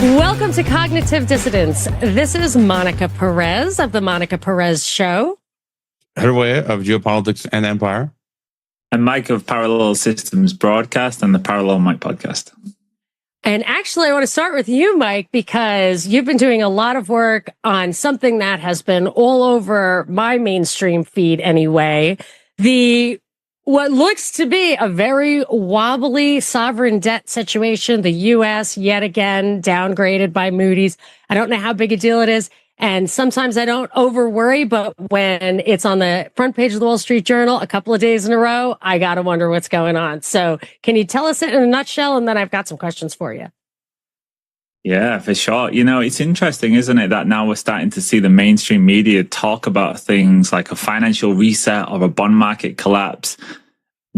Welcome to Cognitive Dissidents. This is Monica Perez of The Monica Perez Show. Hrvoje of Geopolitics and Empire. And Mike of Parallel Systems Broadcast and the Parallel Mike Podcast. And actually, I want to start with you, Mike, because you've been doing a lot of work on something that has been all over my mainstream feed anyway. What looks to be a very wobbly sovereign debt situation. The U.S. yet again downgraded by Moody's. I don't know how big a deal it is. And sometimes I don't over worry, but when it's on the front page of the Wall Street Journal a couple of days in a row, I got to wonder what's going on. So can you tell us it in a nutshell? And then I've got some questions for you. Yeah, for sure. You know, it's interesting, isn't it, that now we're starting to see the mainstream media talk about things like a financial reset or a bond market collapse.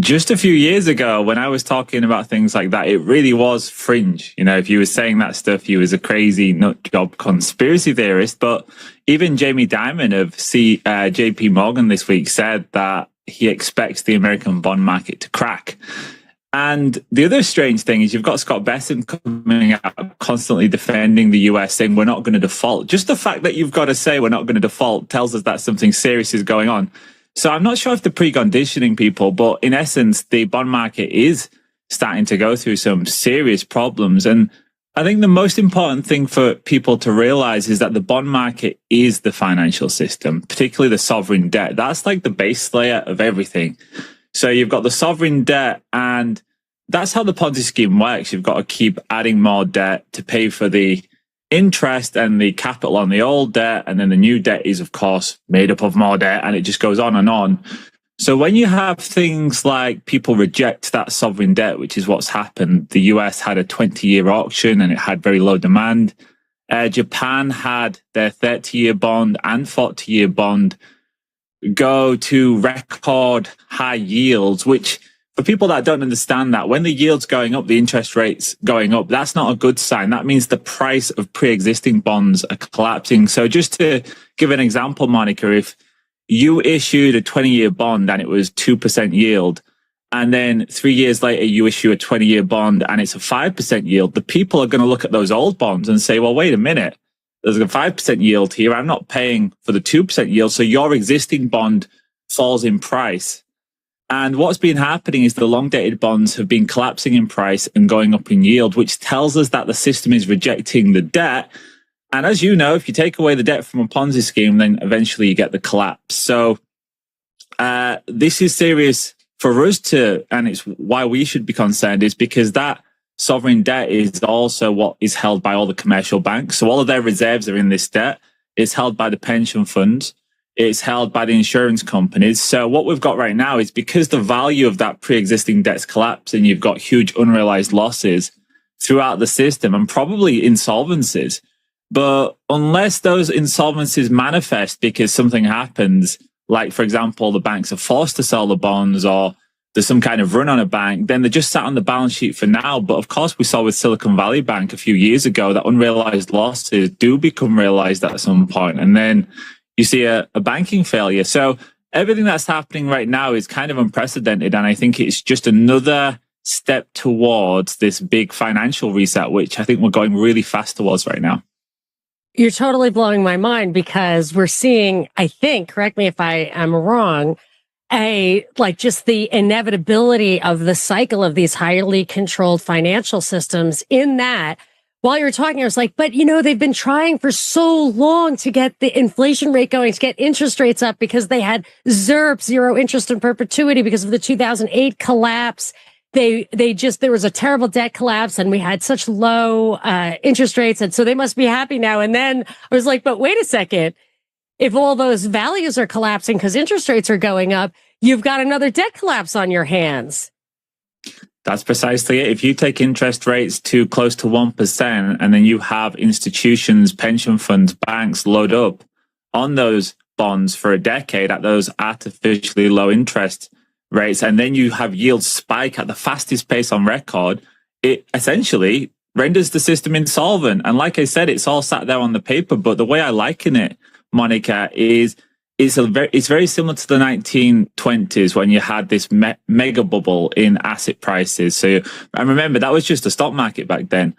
Just a few years ago, when I was talking about things like that, it really was fringe. You know, if you were saying that stuff, you was a crazy nut job conspiracy theorist. But even Jamie Dimon of JP Morgan this week said that he expects the American bond market to crack. And the other strange thing is you've got Scott Bessent coming out constantly defending the US, saying we're not going to default. Just the fact that you've got to say we're not going to default tells us that something serious is going on. So I'm not sure if they're preconditioning people, but in essence, the bond market is starting to go through some serious problems. And I think the most important thing for people to realize is that the bond market is the financial system, particularly the sovereign debt. That's like the base layer of everything. So you've got the sovereign debt, and that's how the Ponzi scheme works. You've got to keep adding more debt to pay for the interest and the capital on the old debt. And then the new debt is, of course, made up of more debt, and it just goes on and on. So when you have things like people reject that sovereign debt, which is what's happened, the US had a 20-year auction and it had very low demand. Japan had their 30-year bond and 40-year bond go to record high yields, which for people that don't understand that, when the yield's going up, the interest rate's going up, that's not a good sign. That means the price of pre-existing bonds are collapsing. So just to give an example, Monica, if you issued a 20-year bond and it was 2% yield, and then 3 years later you issue a 20-year bond and it's a 5% yield, the people are going to look at those old bonds and say, well, wait a minute. There's a 5% yield here. I'm not paying for the 2% yield. So your existing bond falls in price. And what's been happening is the long dated bonds have been collapsing in price and going up in yield, which tells us that the system is rejecting the debt. And as you know, if you take away the debt from a Ponzi scheme, then eventually you get the collapse. So this is serious for us and it's why we should be concerned, is because that sovereign debt is also what is held by all the commercial banks. So all of their reserves are in this debt. It's held by the pension funds. It's held by the insurance companies. So what we've got right now is, because the value of that pre-existing debt's collapsing, you've got huge unrealized losses throughout the system and probably insolvencies. But unless those insolvencies manifest because something happens, like, for example, the banks are forced to sell the bonds or there's some kind of run on a bank, then they're just sat on the balance sheet for now. But of course, we saw with Silicon Valley Bank a few years ago that unrealized losses do become realized at some point, and then you see a banking failure. So everything that's happening right now is kind of unprecedented, and I think it's just another step towards this big financial reset, which I think we're going really fast towards right now. You're totally blowing my mind, because we're seeing, I think, correct me if I am wrong, just the inevitability of the cycle of these highly controlled financial systems. In that, while you were talking, I was like, but they've been trying for so long to get the inflation rate going, to get interest rates up, because they had ZIRP, zero interest in perpetuity, because of the 2008 collapse. There was a terrible debt collapse and we had such low interest rates. And so they must be happy now. And then I was like, but wait a second. If all those values are collapsing because interest rates are going up, you've got another debt collapse on your hands. That's precisely it. If you take interest rates to close to 1% and then you have institutions, pension funds, banks load up on those bonds for a decade at those artificially low interest rates, and then you have yields spike at the fastest pace on record, it essentially renders the system insolvent. And like I said, it's all sat there on the paper, but the way I liken it, Monica, is it's very similar to the 1920s when you had this mega bubble in asset prices. So I remember that was just a stock market back then.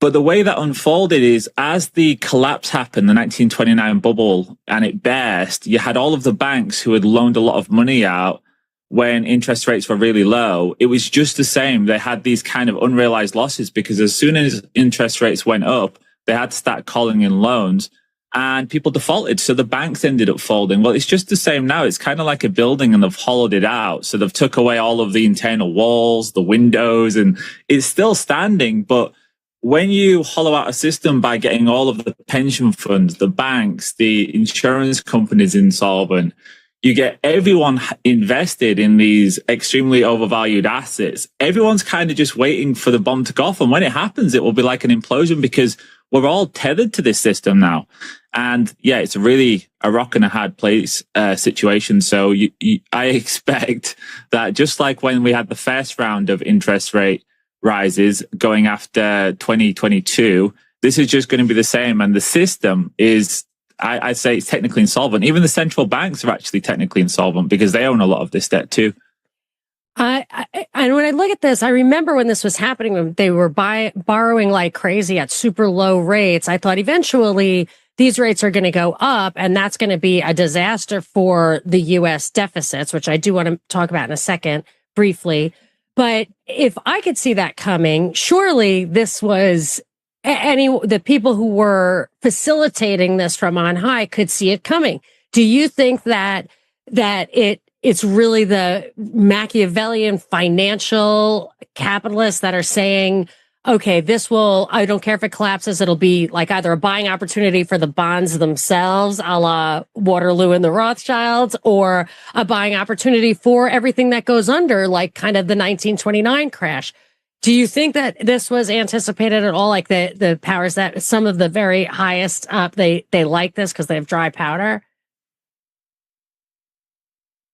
But the way that unfolded is as the collapse happened, the 1929 bubble, and it burst, you had all of the banks who had loaned a lot of money out when interest rates were really low. It was just the same. They had these kind of unrealized losses because as soon as interest rates went up, they had to start calling in loans and people defaulted. So the banks ended up folding. Well, it's just the same now. It's kind of like a building and they've hollowed it out. So they've took away all of the internal walls, the windows, and it's still standing. But when you hollow out a system by getting all of the pension funds, the banks, the insurance companies insolvent, you get everyone invested in these extremely overvalued assets. Everyone's kind of just waiting for the bomb to go off. And when it happens, it will be like an implosion because we're all tethered to this system now. And yeah, it's really a rock and a hard place situation. So I expect that just like when we had the first round of interest rate rises going after 2022, this is just going to be the same. And the system is, I'd say it's technically insolvent. Even the central banks are actually technically insolvent because they own a lot of this debt too. And when I look at this, I remember when this was happening, when they were borrowing like crazy at super low rates. I thought eventually these rates are going to go up and that's going to be a disaster for the U.S. deficits, which I do want to talk about in a second briefly. But if I could see that coming, surely this was the people who were facilitating this from on high could see it coming. Do you think that it's really the Machiavellian financial capitalists that are saying, okay, I don't care if it collapses, it'll be like either a buying opportunity for the bonds themselves, a la Waterloo and the Rothschilds, or a buying opportunity for everything that goes under, like kind of the 1929 crash? Do you think that this was anticipated at all? Like the powers that some of the very highest up, they like this because they have dry powder?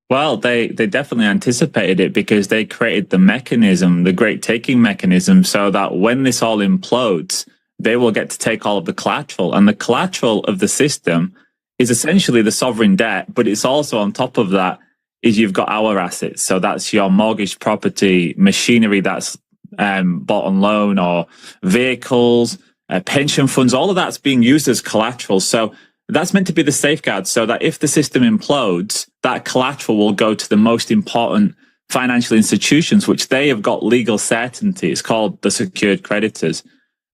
Well, they definitely anticipated it because they created the mechanism, the great taking mechanism, so that when this all implodes, they will get to take all of the collateral. And the collateral of the system is essentially the sovereign debt, but it's also on top of that is you've got our assets. So that's your mortgage property, machinery that's bought on loan, or vehicles, pension funds, all of that's being used as collateral. So that's meant to be the safeguard so that if the system implodes, that collateral will go to the most important financial institutions, which they have got legal certainty. It's called the secured creditors.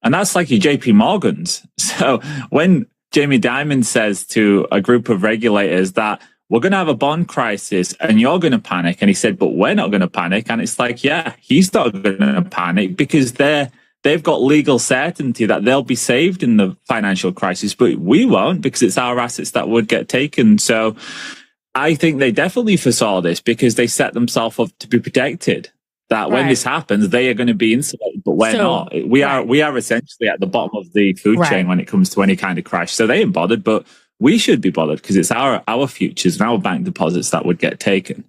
And that's like your JP Morgans. So when Jamie Dimon says to a group of regulators that we're going to have a bond crisis and you're going to panic, and he said, but we're not going to panic. And it's like, yeah, he's not going to panic because they've got legal certainty that they'll be saved in the financial crisis, but we won't because it's our assets that would get taken. So I think they definitely foresaw this because they set themselves up to be protected. That when this happens, they are going to be insulated, but we're not. We are essentially at the bottom of the food chain when it comes to any kind of crash. So they ain't bothered, but we should be bothered because it's our futures and our bank deposits that would get taken.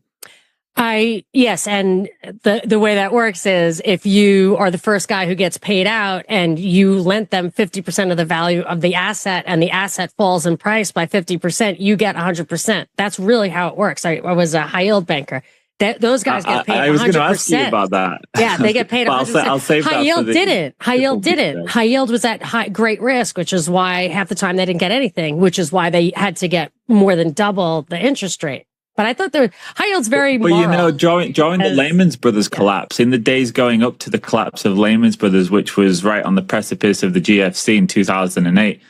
Yes. And the way that works is if you are the first guy who gets paid out and you lent them 50% of the value of the asset and the asset falls in price by 50%, you get 100%. That's really how it works. I was a high yield banker. Those guys get paid 100%. I was going to ask you about that. Yeah, they get paid 100%. I'll save high yield didn't. High yield didn't. High yield was at great risk, which is why half the time they didn't get anything, which is why they had to get more than double the interest rate. But I thought the high yield's very moral. But you know, during the Lehman Brothers collapse, in the days going up to the collapse of Lehman Brothers, which was right on the precipice of the GFC in 2008,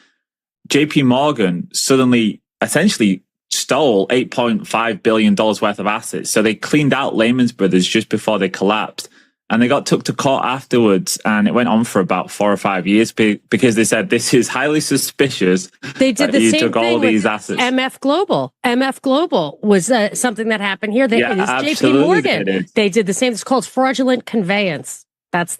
JP Morgan suddenly essentially stole $8.5 billion worth of assets. So they cleaned out Lehman Brothers just before they collapsed. And they got took to court afterwards, and it went on for about 4 or 5 years because they said this is highly suspicious. They did the same took all thing these with assets. MF Global. MF Global was something that happened here. It is JP Morgan. They did the same. It's called fraudulent conveyance. That's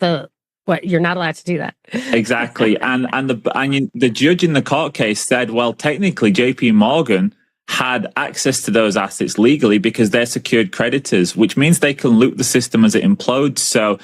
what you're not allowed to do that. Exactly. and the judge in the court case said, well, technically JP Morgan had access to those assets legally because they're secured creditors, which means they can loot the system as it implodes. So,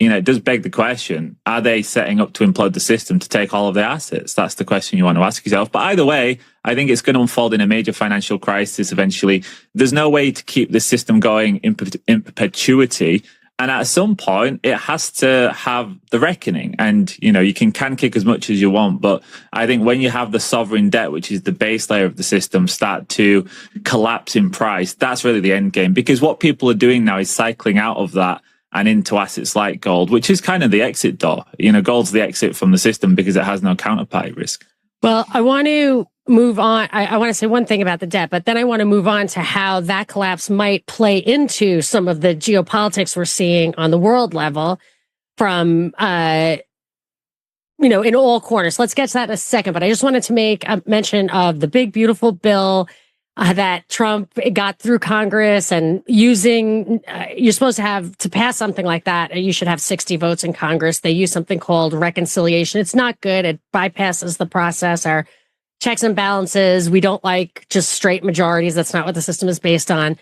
you know, it does beg the question, are they setting up to implode the system to take all of their assets? That's the question you want to ask yourself. But either way, I think it's going to unfold in a major financial crisis eventually. There's no way to keep this system going in perpetuity. And at some point, it has to have the reckoning. And, you can kick as much as you want. But I think when you have the sovereign debt, which is the base layer of the system, start to collapse in price, that's really the end game. Because what people are doing now is cycling out of that and into assets like gold, which is kind of the exit door. Gold's the exit from the system because it has no counterparty risk. Well, I want to move on. I want to say one thing about the debt, but then I want to move on to how that collapse might play into some of the geopolitics we're seeing on the world level from, in all corners. Let's get to that in a second, but I just wanted to make a mention of the big, beautiful bill that Trump got through Congress, and using, you're supposed to pass something like that, you should have 60 votes in Congress. They use something called reconciliation. It's not good. It bypasses the process, our checks and balances. We don't like just straight majorities. That's not what the system is based on.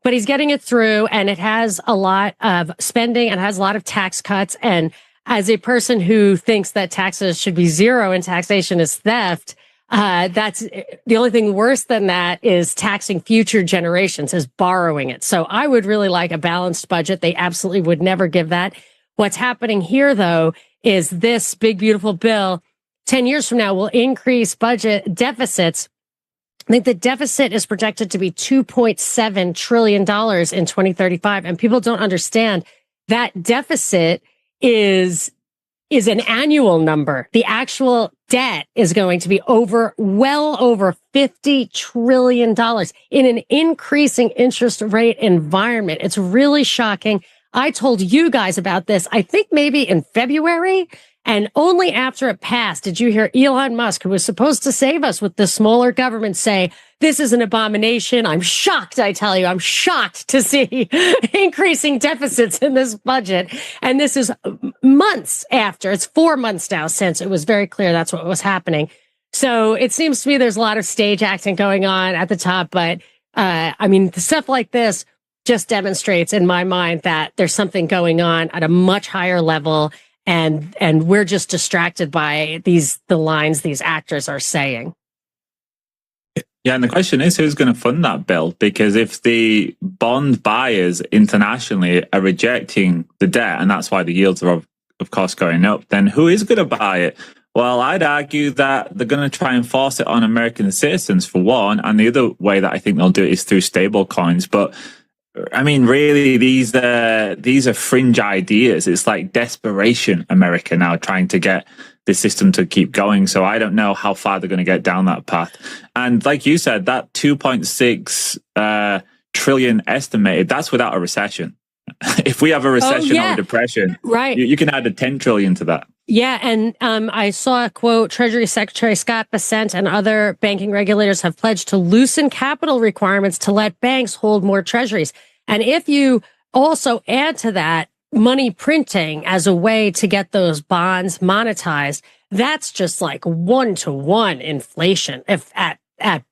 But he's getting it through, and it has a lot of spending and has a lot of tax cuts. And as a person who thinks that taxes should be zero and taxation is theft, that's the only thing worse than that is taxing future generations, is borrowing it. So I would really like a balanced budget. They absolutely would never give that. What's happening here, though, is this big, beautiful bill 10 years from now will increase budget deficits. I think the deficit is projected to be $2.7 trillion in 2035. And people don't understand that deficit is an annual number. The actual debt is going to be well over $50 trillion in an increasing interest rate environment. It's really shocking. I told you guys about this, I think maybe in February, and only after it passed did you hear Elon Musk, who was supposed to save us with the smaller government, say, this is an abomination. I'm shocked, I tell you. I'm shocked to see increasing deficits in this budget. And this is months after. It's 4 months now since it was very clear that's what was happening. So it seems to me there's a lot of stage acting going on at the top. But stuff like this just demonstrates in my mind that there's something going on at a much higher level. And we're just distracted by the lines these actors are saying. Yeah, and the question is, who's going to fund that bill? Because if the bond buyers internationally are rejecting the debt, and that's why the yields are, of course, going up, then who is going to buy it? Well, I'd argue that they're going to try and force it on American citizens, for one. And the other way that I think they'll do it is through stable coins. But I mean, really, these are fringe ideas. It's like desperation America now trying to get the system to keep going. So I don't know how far they're going to get down that path. And like you said, that 2.6 trillion estimated, that's without a recession. If we have a recession or a depression, right, you can add a 10 trillion to that. Yeah, and I saw a quote, Treasury Secretary Scott Bessent and other banking regulators have pledged to loosen capital requirements to let banks hold more treasuries. And if you also add to that money printing as a way to get those bonds monetized, that's just like 1-to-1 inflation, if at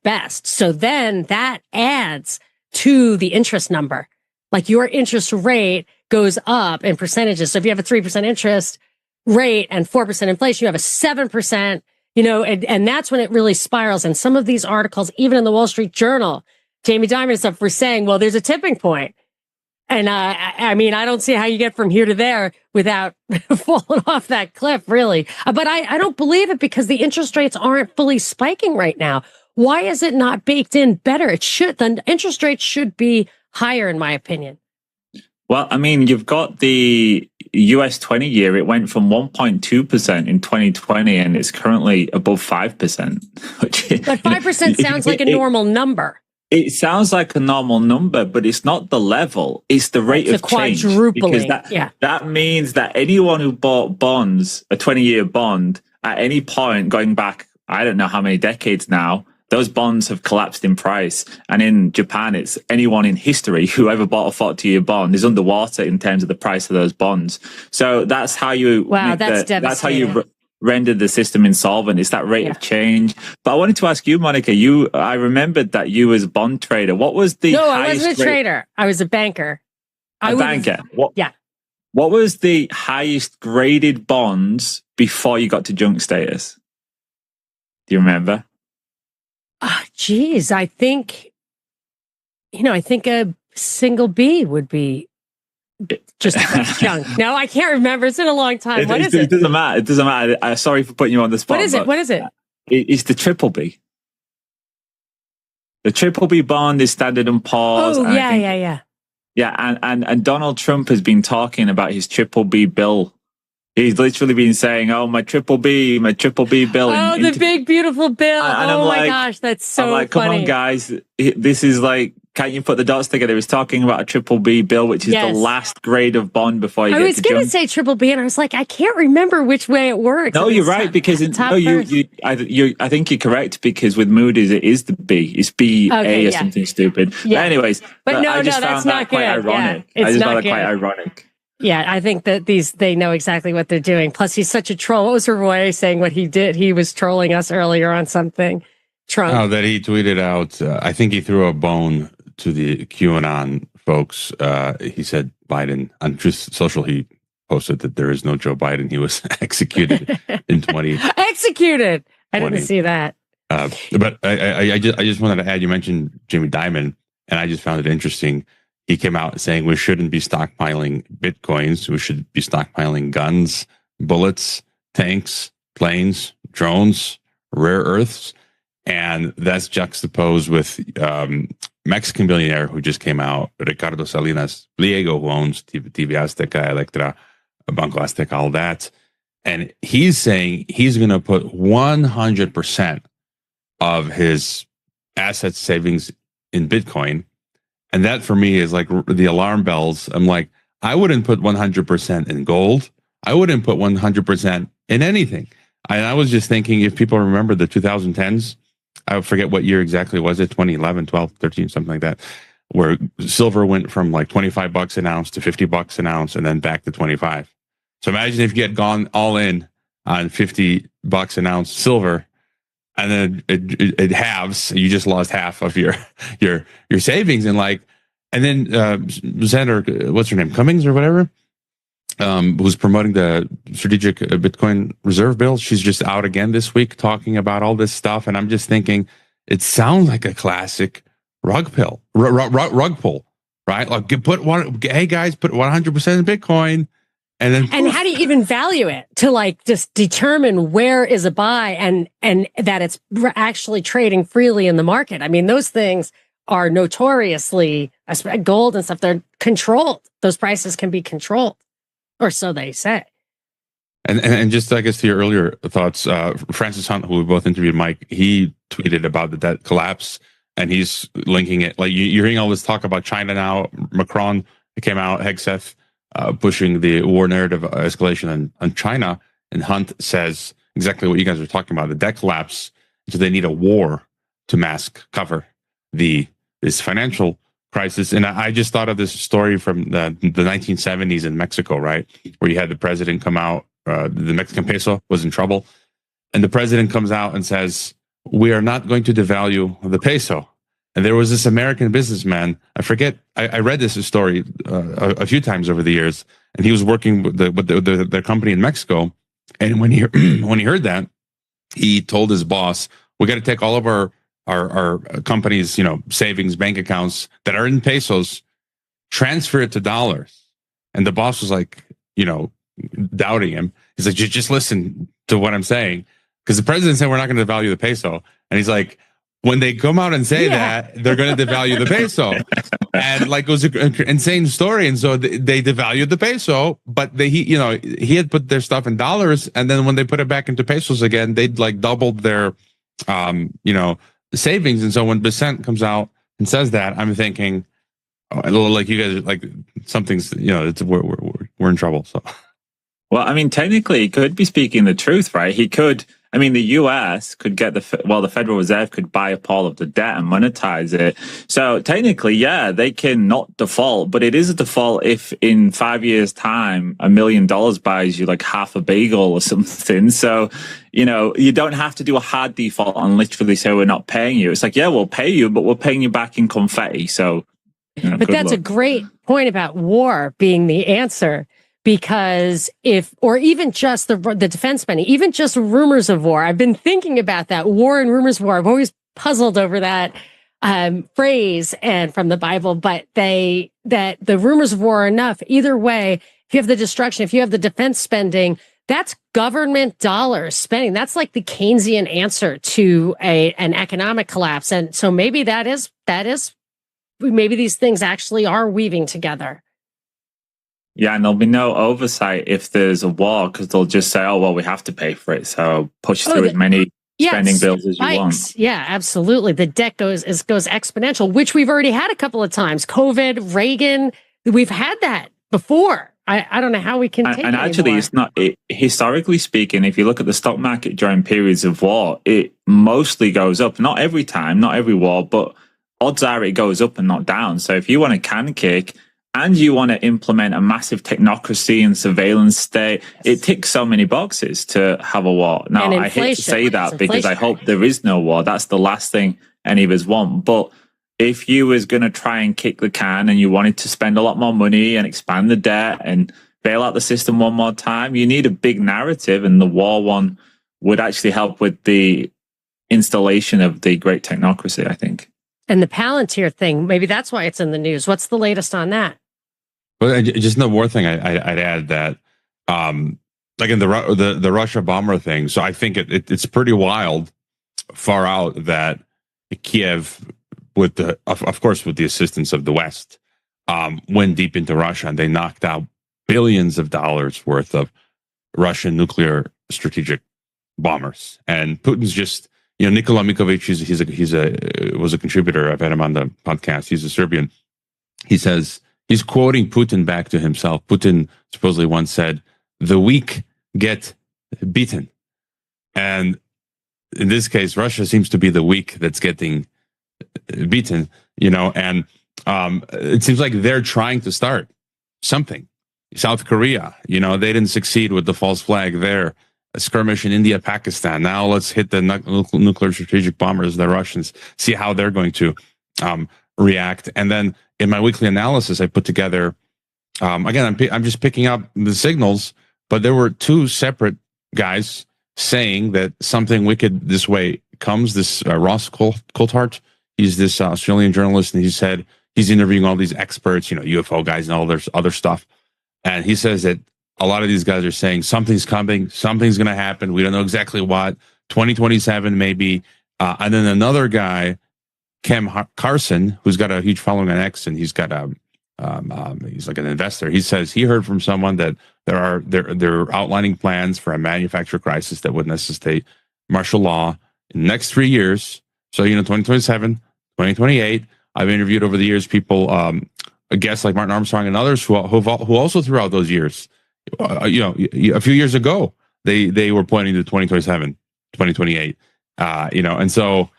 best. So then that adds to the interest number. Like your interest rate goes up in percentages. So if you have a 3% interest rate and 4% inflation, you have a 7%, and that's when it really spirals. And some of these articles, even in the Wall Street Journal, Jamie Dimon and stuff were saying, well, there's a tipping point. And I don't see how you get from here to there without falling off that cliff, really. But I don't believe it because the interest rates aren't fully spiking right now. Why is it not baked in better? The interest rates should be higher, in my opinion. Well, I mean, you've got the US 20-year. It went from 1.2% in 2020, and it's currently above 5%. But 5% sounds like a normal number. It sounds like a normal number, but it's not the level. It's the rate of change. Quadrupling. Because that means that anyone who bought bonds, a 20-year bond, at any point going back, I don't know how many decades now, those bonds have collapsed in price. And in Japan, it's anyone in history who ever bought a 40-year bond is underwater in terms of the price of those bonds. So that's how you that's how you rendered the system insolvent. It's that rate of change. But I wanted to ask you, Monica, I remembered that you was a bond trader. What was the No, I wasn't a trader. I was a banker. Banker. Yeah. What was the highest graded bonds before you got to junk status? Do you remember? Geez, I think a single B would be just junk. No, I can't remember. It's been a long time. What is it? It doesn't matter. It doesn't matter. Sorry for putting you on the spot. What is it? What is it? It's the triple B. The triple B bond is Standard & Poor's. Oh, yeah. Yeah, and Donald Trump has been talking about his triple B bill. He's literally been saying, "Oh, my triple B bill." Oh, the big beautiful bill. Oh my gosh, that's so funny. Come on, guys. This is like, can't you put the dots together? He's talking about a triple B bill, which is the last grade of bond before you get to jump. I was going to say triple B, and I was like, I can't remember which way it works. No, you're right, because I think you're correct, because with Moody's it is the B. It's BA or something stupid. Yeah. But anyways, but no, that's not good. Ironic. Yeah, I just found that quite ironic. Yeah, I think that they know exactly what they're doing. Plus, he's such a troll. What was Hrvoje saying what he did? He was trolling us earlier on something. Trump. Oh, that he tweeted out, I think he threw a bone to the QAnon folks. He said Biden, on Truth Social, he posted that there is no Joe Biden. He was executed in 20. Executed! I didn't see that. But I just wanted to add, you mentioned Jamie Dimon, and I just found it interesting. He came out saying we shouldn't be stockpiling Bitcoins. We should be stockpiling guns, bullets, tanks, planes, drones, rare earths. And that's juxtaposed with Mexican billionaire who just came out, Ricardo Salinas Pliego, who owns TV Azteca, Electra, Banco Azteca, all that. And he's saying he's going to put 100% of his asset savings in Bitcoin. And that for me is like the alarm bells. I'm like, I wouldn't put 100% in gold. I wouldn't put 100% in anything. I was just thinking, if people remember the 2010s, I forget what year exactly was it, 2011, 12, 13, something like that, where silver went from like $25 an ounce to $50 an ounce and then back to 25. So imagine if you had gone all in on $50 an ounce silver, and then it halves. You just lost half of your savings, and then Senator, what's her name, Cummings or whatever, who's promoting the strategic Bitcoin reserve bill. She's just out again this week talking about all this stuff, and I'm just thinking it sounds like a classic rug pull, right? Like hey guys, put 100% in Bitcoin. And how do you even value it to like just determine where is a buy and that it's actually trading freely in the market? I mean, those things are notoriously, gold and stuff, they're controlled. Those prices can be controlled, or so they say. And just, I guess, to your earlier thoughts, Francis Hunt, who we both interviewed, Mike, he tweeted about the debt collapse, and he's linking it. Like you're hearing all this talk about China now. Macron came out, Hegseth, pushing the war narrative escalation on China, and Hunt says exactly what you guys are talking about: the debt collapse. So they need a war to cover this financial crisis. And I just thought of this story from the 1970s in Mexico, right, where you had the president come out. The Mexican peso was in trouble, and the president comes out and says, "We are not going to devalue the peso." And there was this American businessman, I forget, I read this story a few times over the years, and he was working with their company in Mexico. And when he heard that, he told his boss, "We got to take all of our company's, savings bank accounts that are in pesos, transfer it to dollars." And the boss was like, doubting him. He's like, "Just listen to what I'm saying," because the president said we're not going to devalue the peso, and he's like, when they come out and say that, they're going to devalue the peso. And it was an insane story. And so they devalued the peso, but he had put their stuff in dollars. And then when they put it back into pesos again, they'd doubled their, savings. And so when Besant comes out and says that, I'm thinking, like you guys, something's, we're in trouble. So. Well, I mean, technically, he could be speaking the truth, right? He could. I mean, the US could get the Federal Reserve could buy up all of the debt and monetize it. So technically, yeah, they can not default, but it is a default if in 5 years' time, $1 million buys you like half a bagel or something. So, you don't have to do a hard default and literally say we're not paying you. It's like, yeah, we'll pay you, but we're paying you back in confetti. So, but that's a great point about war being the answer. Because or even just the defense spending, even just rumors of war. I've been thinking about that, war and rumors of war. I've always puzzled over that. phrase and from the Bible, but that the rumors of war are enough. Either way, if you have the destruction, if you have the defense spending, that's government dollars spending. That's like the Keynesian answer to an economic collapse. And so maybe maybe these things actually are weaving together. Yeah, and there'll be no oversight if there's a war, because they'll just say, oh, well, we have to pay for it. So push through as many spending bills as you want. Yeah, absolutely. The debt goes exponential, which we've already had a couple of times. COVID, Reagan, we've had that before. I don't know how we can take it. And actually, anymore. it's not, historically speaking, if you look at the stock market during periods of war, it mostly goes up. Not every time, not every war, but odds are it goes up and not down. So if you want a can cake and you want to implement a massive technocracy and surveillance state, it ticks so many boxes to have a war. Now, I hate to say that because I hope there is no war. That's the last thing any of us want. But if you was going to try and kick the can and you wanted to spend a lot more money and expand the debt and bail out the system one more time, you need a big narrative, and the war one would actually help with the installation of the great technocracy, I think. And the Palantir thing, maybe that's why it's in the news. What's the latest on that? Well, just the war thing, I'd add that, like in the Russia bomber thing. So I think it's pretty wild, far out, that Kiev, with of course with the assistance of the West, went deep into Russia, and they knocked out billions of dollars worth of Russian nuclear strategic bombers. And Putin's just, Nikola Mikovic, was a contributor. I've had him on the podcast. He's a Serbian. He says, he's quoting Putin back to himself. Putin supposedly once said, "The weak get beaten." And in this case, Russia seems to be the weak that's getting beaten, and it seems like they're trying to start something. South Korea, they didn't succeed with the false flag there. A skirmish in India, Pakistan. Now let's hit the nuclear strategic bombers, the Russians, see how they're going to react. And then in my weekly analysis, I put together, again, I'm just picking up the signals, but there were two separate guys saying that something wicked this way comes. This Ross Coulthart, he's this Australian journalist, and he said he's interviewing all these experts, UFO guys and all this other stuff. And he says that a lot of these guys are saying something's coming, something's going to happen. We don't know exactly what, 2027 maybe. And then another guy, Cam Carson, who's got a huge following on X, and he's got he's like an investor. He says he heard from someone that they're outlining plans for a manufacturer crisis that would necessitate martial law in the next 3 years. So, 2027, 2028. I've interviewed over the years people, guests like Martin Armstrong and others who also throughout those years, a few years ago, they were pointing to 2027, 2028, and so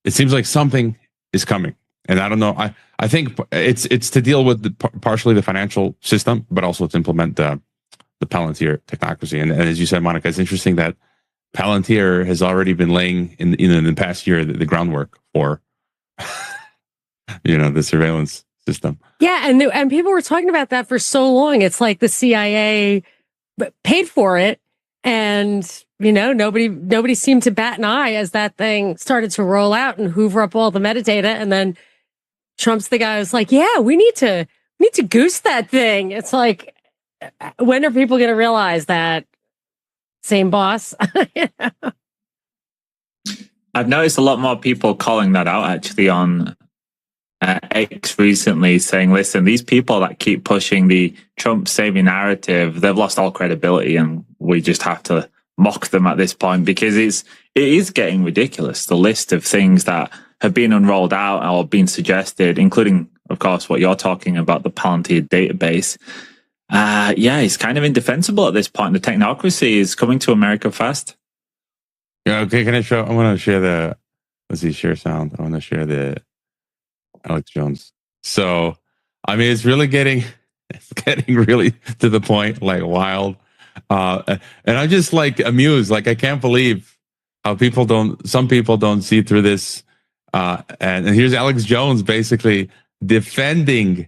it seems like something is coming. And I don't know. I think it's to deal with partially the financial system, but also to implement the Palantir technocracy. And as you said, Monica, it's interesting that Palantir has already been laying in the past year the groundwork for the surveillance system. Yeah, and people were talking about that for so long. It's like the CIA paid for it, and nobody seemed to bat an eye as that thing started to roll out and hoover up all the metadata. And then Trump's the guy who's like, "Yeah, we need to goose that thing." It's like, when are people going to realize that? Same boss. I've noticed a lot more people calling that out actually on X recently, saying, listen, these people that keep pushing the Trump saving narrative, they've lost all credibility, and we just have to mock them at this point, because it is getting ridiculous, the list of things that have been unrolled out or been suggested, including, of course, what you're talking about, the Palantir database. It's kind of indefensible at this point. The technocracy is coming to America fast. Yeah, okay, can I show? I want to share share sound. I want to share the Alex Jones. So, I mean, it's getting really to the point, like wild. And I'm just like amused. Like, I can't believe how some people don't see through this. And here's Alex Jones basically defending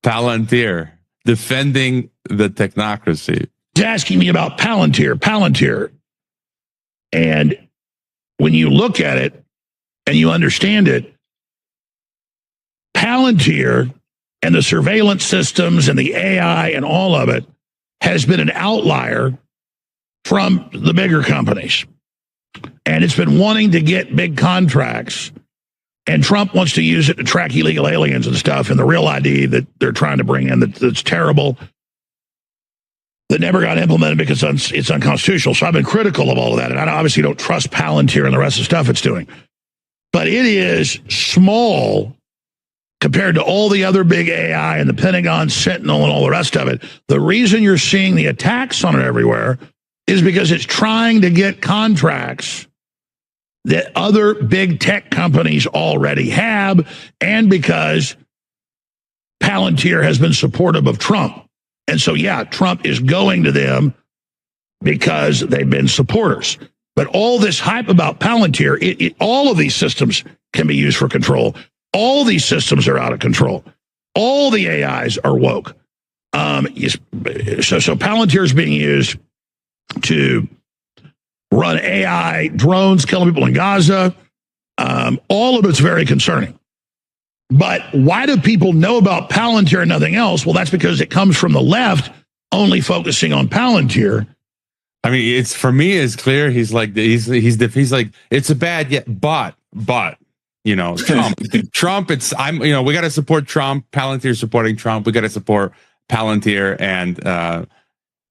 Palantir, defending the technocracy. He's asking me about Palantir. And when you look at it and you understand it, Palantir and the surveillance systems and the AI and all of it has been an outlier from the bigger companies. And it's been wanting to get big contracts. And Trump wants to use it to track illegal aliens and stuff, and the real ID that they're trying to bring in that's terrible, that never got implemented because it's unconstitutional. So I've been critical of all of that. And I obviously don't trust Palantir and the rest of the stuff it's doing. But it is small compared to all the other big AI and the Pentagon Sentinel and all the rest of it. The reason you're seeing the attacks on it everywhere is because it's trying to get contracts that other big tech companies already have, and because Palantir has been supportive of Trump. And so, yeah, Trump is going to them because they've been supporters. But all this hype about Palantir, all of these systems can be used for control. All these systems are out of control. All the AIs are woke. So Palantir is being used to run AI drones, killing people in Gaza. All of it's very concerning. But why do people know about Palantir and nothing else? Well, that's because it comes from the left, only focusing on Palantir. I mean, it's, for me, it's clear. He's like, he's like, it's a bad, but, you know, Trump, we got to support Trump. Palantir supporting Trump. We got to support Palantir. And,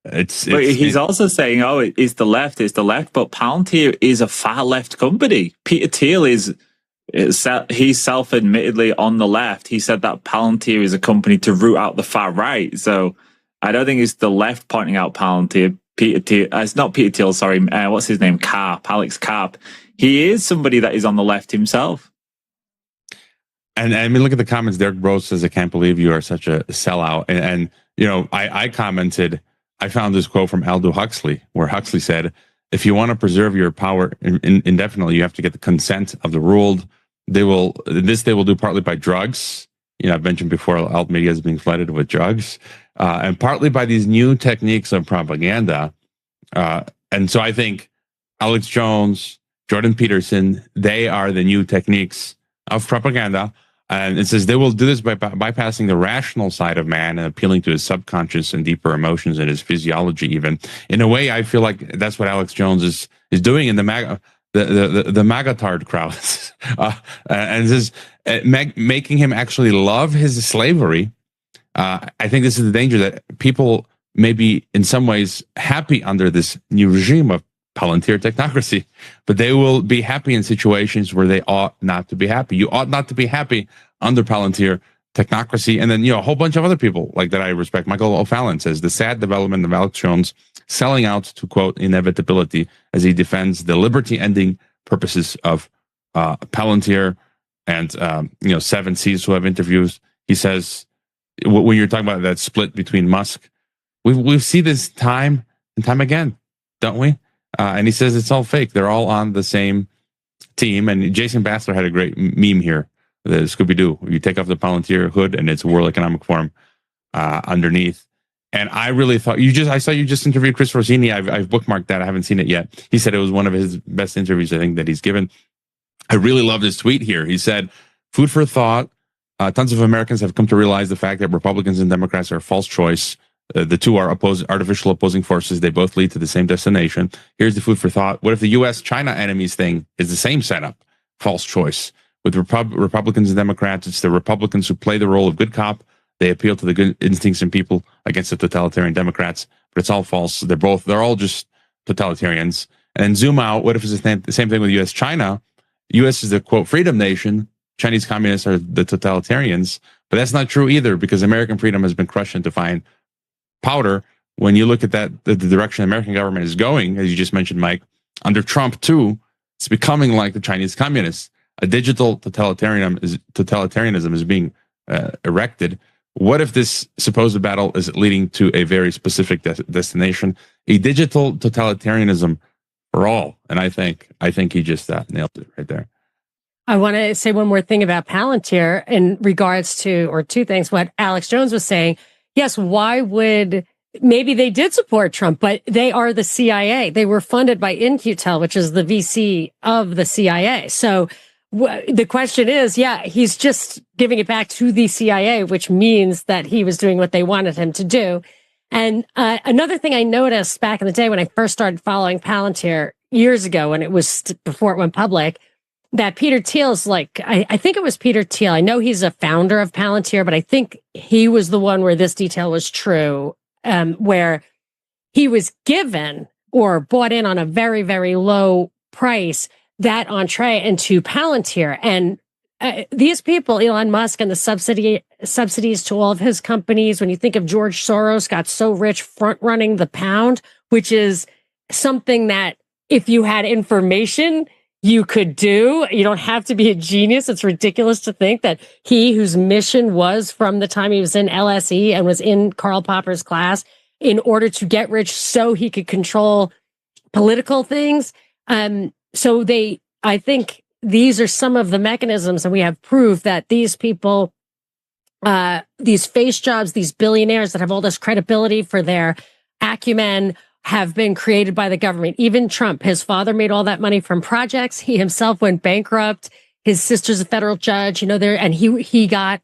but he's also saying, it's the left, but Palantir is a far left company. Peter Thiel he's self-admittedly on the left. He said that Palantir is a company to root out the far right. So I don't think it's the left pointing out Palantir. Peter Thiel, it's not Peter Thiel, sorry. What's his name? Alex Karp. He is somebody that is on the left himself. And I mean, look at the comments. Derek Rose says, I can't believe you are such a sellout. And you know, I commented, I found this quote from Aldous Huxley, where Huxley said, if you want to preserve your power indefinitely, you have to get the consent of the ruled. They will do partly by drugs. You know, I've mentioned before, alt media is being flooded with drugs, and partly by these new techniques of propaganda. And so I think Alex Jones, Jordan Peterson, they are the new techniques of propaganda. And it says they will do this by bypassing the rational side of man and appealing to his subconscious and deeper emotions and his physiology. Even in a way, I feel like that's what Alex Jones is doing in the magatard crowds, and this is making him actually love his slavery. I think this is the danger, that people may be in some ways happy under this new regime of Palantir technocracy, but they will be happy in situations where they ought not to be happy. You ought not to be happy under Palantir technocracy. And then, you know, a whole bunch of other people like that I respect. Michael O'Fallon says the sad development of Alex Jones selling out to, quote, inevitability as he defends the liberty-ending purposes of Palantir. And, you know, Seven Seas, who have interviews, he says, when you're talking about that split between Musk, we've seen this time and time again, don't we? And he says it's all fake. They're all on the same team. And Jason Bassler had a great meme here, the Scooby-Doo. You take off the Palantir hood and it's World Economic Forum underneath. And I really thought I saw you just interviewed Chris Rossini. I've bookmarked that. I haven't seen it yet. He said it was one of his best interviews, I think, that he's given. I really loved his tweet here. He said, food for thought. Tons of Americans have come to realize the fact that Republicans and Democrats are a false choice. The two are artificial opposing forces. They both lead to the same destination. Here's the food for thought. What if the U.S.-China enemies thing is the same setup? False choice. With Republicans and Democrats, it's the Republicans who play the role of good cop. They appeal to the good instincts in people against the totalitarian Democrats, but it's all false. They're all just totalitarians. And zoom out. What if it's the same thing with U.S.-China? U.S. is the, quote, freedom nation. Chinese communists are the totalitarians. But that's not true either, because American freedom has been crushed into fine powder. When you look at that, the direction the American government is going, as you just mentioned, Mike, under Trump too, it's becoming like the Chinese communists. A digital totalitarianism is being erected. What if this supposed battle is leading to a very specific destination, a digital totalitarianism for all? And I think he just nailed it right there. I want to say one more thing about Palantir in regards to, or two things, what Alex Jones was saying. Yes, why would, maybe they did support Trump, but they are the CIA. They were funded by In-Q-Tel, which is the VC of the CIA. So The question is, he's just giving it back to the CIA, which means that he was doing what they wanted him to do. And another thing I noticed back in the day when I first started following Palantir years ago, when it was before it went public, that Peter Thiel's I think it was Peter Thiel. I know he's a founder of Palantir, but I think he was the one where this detail was true, where he was given or bought in on a very, very low price that entree into Palantir. And these people, Elon Musk and the subsidies to all of his companies, when you think of George Soros got so rich front running the pound, which is something that if you had information, you could do. You don't have to be a genius. It's ridiculous to think that he, whose mission was from the time he was in LSE and was in Karl Popper's class, in order to get rich so he could control political things. So I think these are some of the mechanisms, and we have proof that these people, these face jobs, these billionaires that have all this credibility for their acumen, have been created by the government. Even Trump, his father made all that money from projects. He himself went bankrupt. His sister's a federal judge, and he got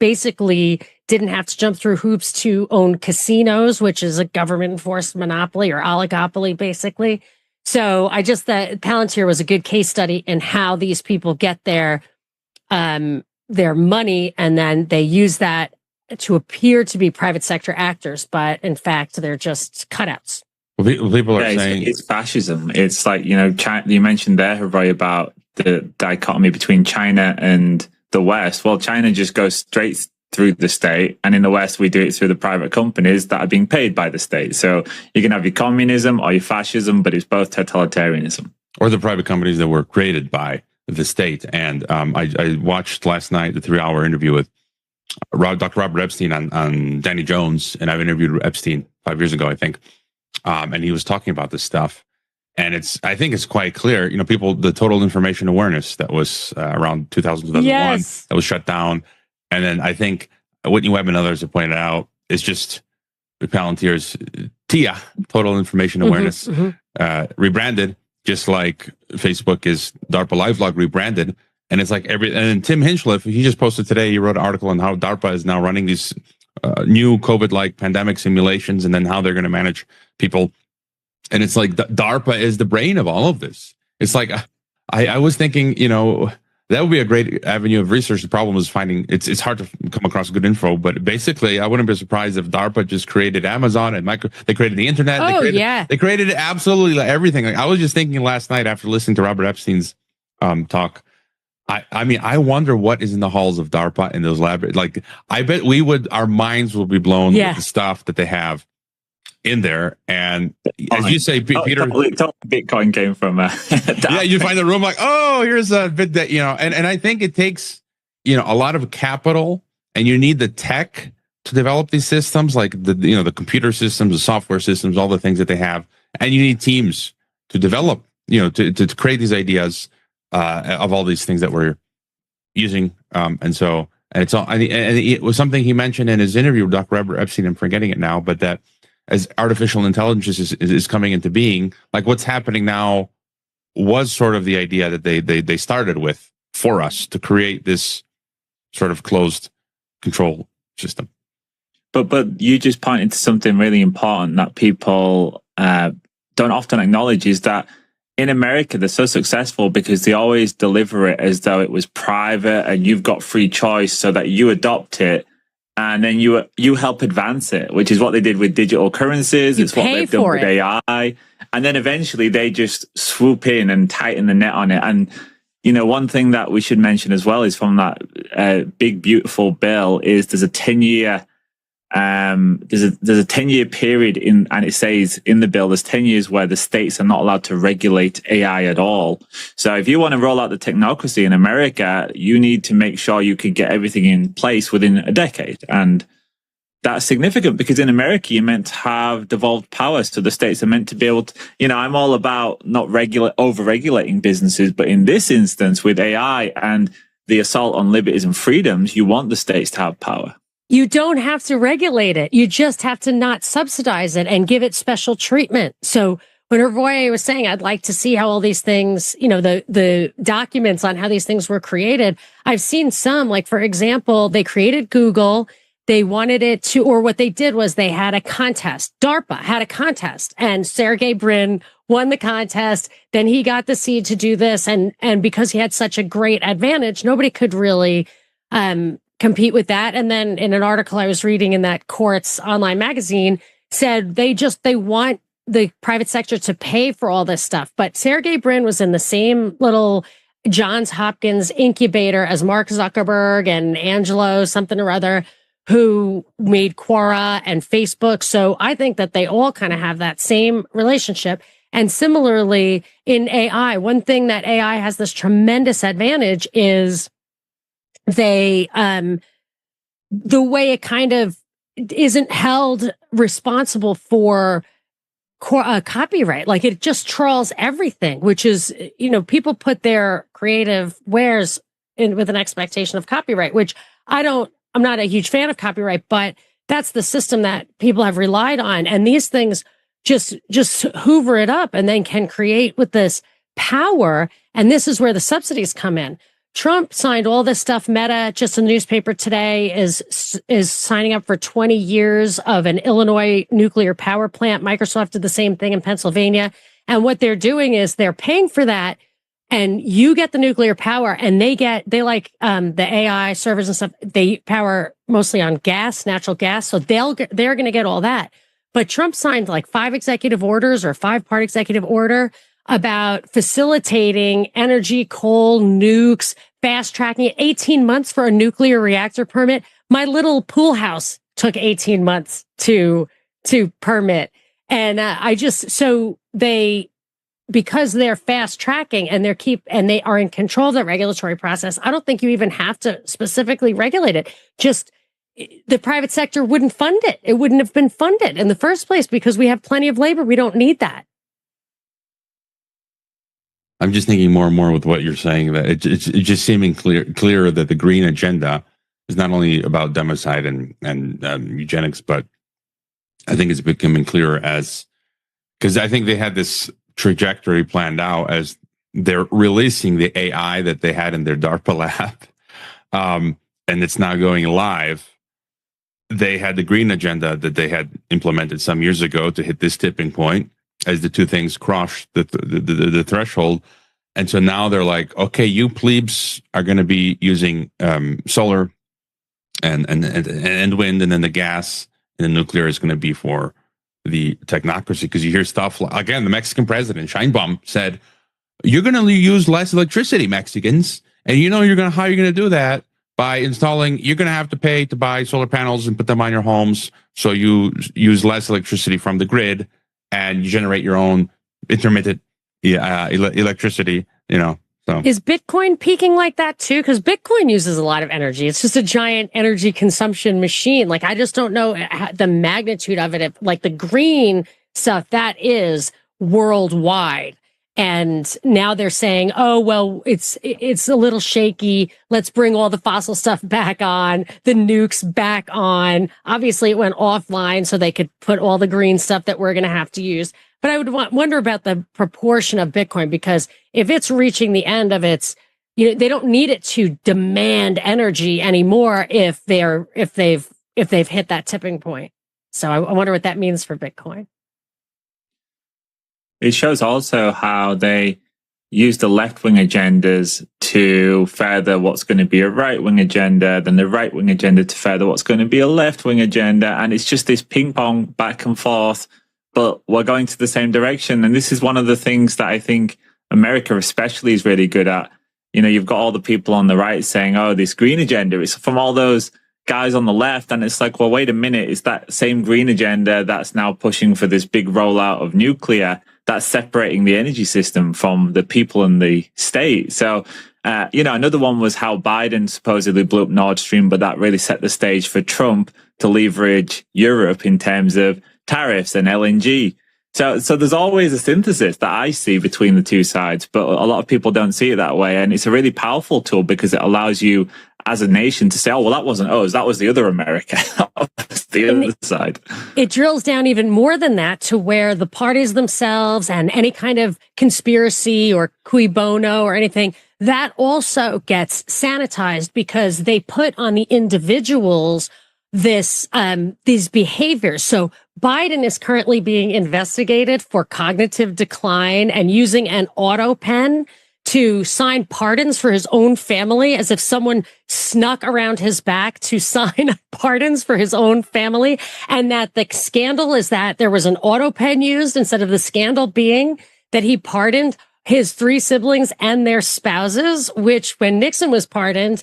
basically didn't have to jump through hoops to own casinos, which is a government enforced monopoly or oligopoly, basically. So that Palantir was a good case study in how these people get their money, and then they use that to appear to be private sector actors, but in fact, they're just cutouts. Well, people are saying it's fascism. It's like, China, you mentioned there, Hrvoje, about the dichotomy between China and the West. Well, China just goes straight through the state, and in the West, we do it through the private companies that are being paid by the state. So you can have your communism or your fascism, but it's both totalitarianism. Or the private companies that were created by the state. And I watched last night the 3-hour interview with Dr. Robert Epstein on Danny Jones, and I've interviewed Epstein 5 years ago, I think, and he was talking about this stuff. And I think it's quite clear, the total information awareness that was around 2001, yes, that was shut down. And then I think Whitney Webb and others have pointed out, it's just Palantir's TIA, total information awareness, rebranded, just like Facebook is DARPA LiveLog rebranded. And it's like and then Tim Hinchcliffe, he just posted today, he wrote an article on how DARPA is now running these new COVID-like pandemic simulations, and then how they're going to manage people. And it's like DARPA is the brain of all of this. It's like, I was thinking, that would be a great avenue of research. The problem is finding, it's hard to come across good info, but basically I wouldn't be surprised if DARPA just created Amazon and they created the internet. They created absolutely everything. Like, I was just thinking last night after listening to Robert Epstein's talk, I mean, I wonder what is in the halls of DARPA in those labs. Like, I bet our minds will be blown with the stuff that they have in there. And as you say, Peter, Bitcoin came from you find the room like, oh, here's a bit that, and I think it takes, a lot of capital, and you need the tech to develop these systems, like the computer systems, the software systems, all the things that they have. And you need teams to develop, to create these ideas of all these things that we're using. And it's all, and it was something he mentioned in his interview with Dr. Robert Epstein. I'm forgetting it now, but that as artificial intelligence is coming into being, like what's happening now was sort of the idea that they started with for us to create this sort of closed control system. But you just pointed to something really important that people don't often acknowledge, is that in America, they're so successful because they always deliver it as though it was private and you've got free choice, so that you adopt it and then you help advance it, which is what they did with digital currencies. It's what they've done with AI. And then eventually they just swoop in and tighten the net on it. And, one thing that we should mention as well is from that big, beautiful bill is there's a 10-year there's a 10-year period and it says in the bill, there's 10 years where the states are not allowed to regulate AI at all. So if you want to roll out the technocracy in America, you need to make sure you can get everything in place within a decade. And that's significant because in America, you're meant to have devolved powers. So the states are meant to be able to, I'm all about not over-regulating businesses, but in this instance with AI and the assault on liberties and freedoms, you want the states to have power. You don't have to regulate it. You just have to not subsidize it and give it special treatment. So when Hrvoje was saying, I'd like to see how all these things, the documents on how these things were created. I've seen some, like, for example, they created Google. They wanted it to, or what they did was they had a contest. DARPA had a contest, and Sergey Brin won the contest. Then he got the seed to do this. And because he had such a great advantage, nobody could really compete with that. And then in an article I was reading in that Quartz online magazine said they want the private sector to pay for all this stuff. But Sergey Brin was in the same little Johns Hopkins incubator as Mark Zuckerberg and Angelo something or other, who made Quora and Facebook. So I think that they all kind of have that same relationship. And similarly in AI, one thing that AI has this tremendous advantage is the way it kind of isn't held responsible for copyright. Like, it just trawls everything, which is, people put their creative wares in with an expectation of copyright, which I'm not a huge fan of copyright, but that's the system that people have relied on. And these things just hoover it up and then can create with this power. And this is where the subsidies come in. Trump signed all this stuff. Meta, just in the newspaper today, is signing up for 20 years of an Illinois nuclear power plant. Microsoft did the same thing in Pennsylvania. And what they're doing is they're paying for that. And you get the nuclear power, and they like the AI servers and stuff. They power mostly on gas, natural gas. So they're going to get all that. But Trump signed like 5 executive orders or 5-part executive order about facilitating energy, coal, nukes, fast tracking it. 18 months for a nuclear reactor permit. My little pool house took 18 months to permit. And because they're fast tracking and they are in control of the regulatory process, I don't think you even have to specifically regulate it. Just the private sector wouldn't fund it. It wouldn't have been funded in the first place because we have plenty of labor. We don't need that. I'm just thinking more and more with what you're saying, that it's just seeming clear that the green agenda is not only about democide and eugenics, but I think it's becoming clearer because I think they had this trajectory planned out as they're releasing the AI that they had in their DARPA lab, and it's now going live. They had the green agenda that they had implemented some years ago to hit this tipping point as the two things cross the threshold. And so now they're like, okay, you plebes are going to be using solar and wind, and then the gas and the nuclear is going to be for the technocracy. Because you hear stuff like, again, the Mexican president Sheinbaum said, you're going to use less electricity, Mexicans, and how you're going to do that by installing. You're going to have to pay to buy solar panels and put them on your homes, so you use less electricity from the grid and you generate your own intermittent electricity. So is Bitcoin peaking like that too? Because Bitcoin uses a lot of energy. It's just a giant energy consumption machine. Like, I just don't know the magnitude of it. Like the green stuff, that is worldwide. And now they're saying, oh, well, it's a little shaky. Let's bring all the fossil stuff back on, the nukes back on. Obviously, it went offline so they could put all the green stuff that we're going to have to use. But I would wonder about the proportion of Bitcoin, because if it's reaching the end of its, they don't need it to demand energy anymore if they've hit that tipping point. So I wonder what that means for Bitcoin. It shows also how they use the left-wing agendas to further what's going to be a right-wing agenda, then the right-wing agenda to further what's going to be a left-wing agenda. And it's just this ping-pong back and forth, but we're going to the same direction. And this is one of the things that I think America especially is really good at. You've got all the people on the right saying, oh, this green agenda is from all those guys on the left. And it's like, well, wait a minute, it's that same green agenda that's now pushing for this big rollout of nuclear that's separating the energy system from the people in the state. So, another one was how Biden supposedly blew up Nord Stream, but that really set the stage for Trump to leverage Europe in terms of tariffs and LNG. So there's always a synthesis that I see between the two sides, but a lot of people don't see it that way. And it's a really powerful tool because it allows you as a nation to say, oh, well, that wasn't us, that was the other America. That was the other side. It drills down even more than that to where the parties themselves and any kind of conspiracy or cui bono or anything, that also gets sanitized because they put on the individuals these behaviors. So Biden is currently being investigated for cognitive decline and using an auto pen to sign pardons for his own family, as if someone snuck around his back to sign pardons for his own family. And that the scandal is that there was an auto pen used instead of the scandal being that he pardoned his 3 siblings and their spouses, which when Nixon was pardoned,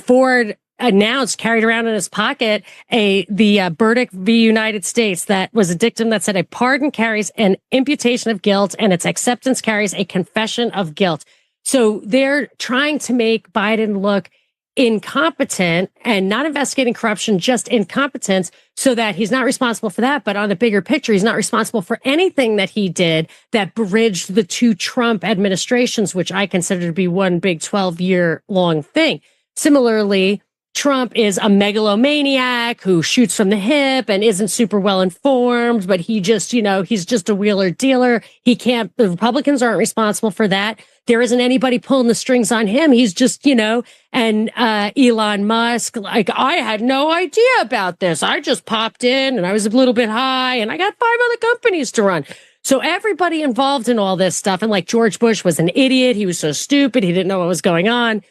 Ford announced, carried around in his pocket, the Burdick v. United States that was a dictum that said a pardon carries an imputation of guilt and its acceptance carries a confession of guilt. So they're trying to make Biden look incompetent and not investigating corruption, just incompetence, so that he's not responsible for that. But on the bigger picture, he's not responsible for anything that he did that bridged the 2 Trump administrations, which I consider to be one big 12-year long thing. Similarly, Trump is a megalomaniac who shoots from the hip and isn't super well informed, but he just, he's just a wheeler dealer. The Republicans aren't responsible for that. There isn't anybody pulling the strings on him. He's just, and Elon Musk, like, I had no idea about this. I just popped in and I was a little bit high and I got 5 other companies to run. So everybody involved in all this stuff, and like George Bush was an idiot. He was so stupid. He didn't know what was going on.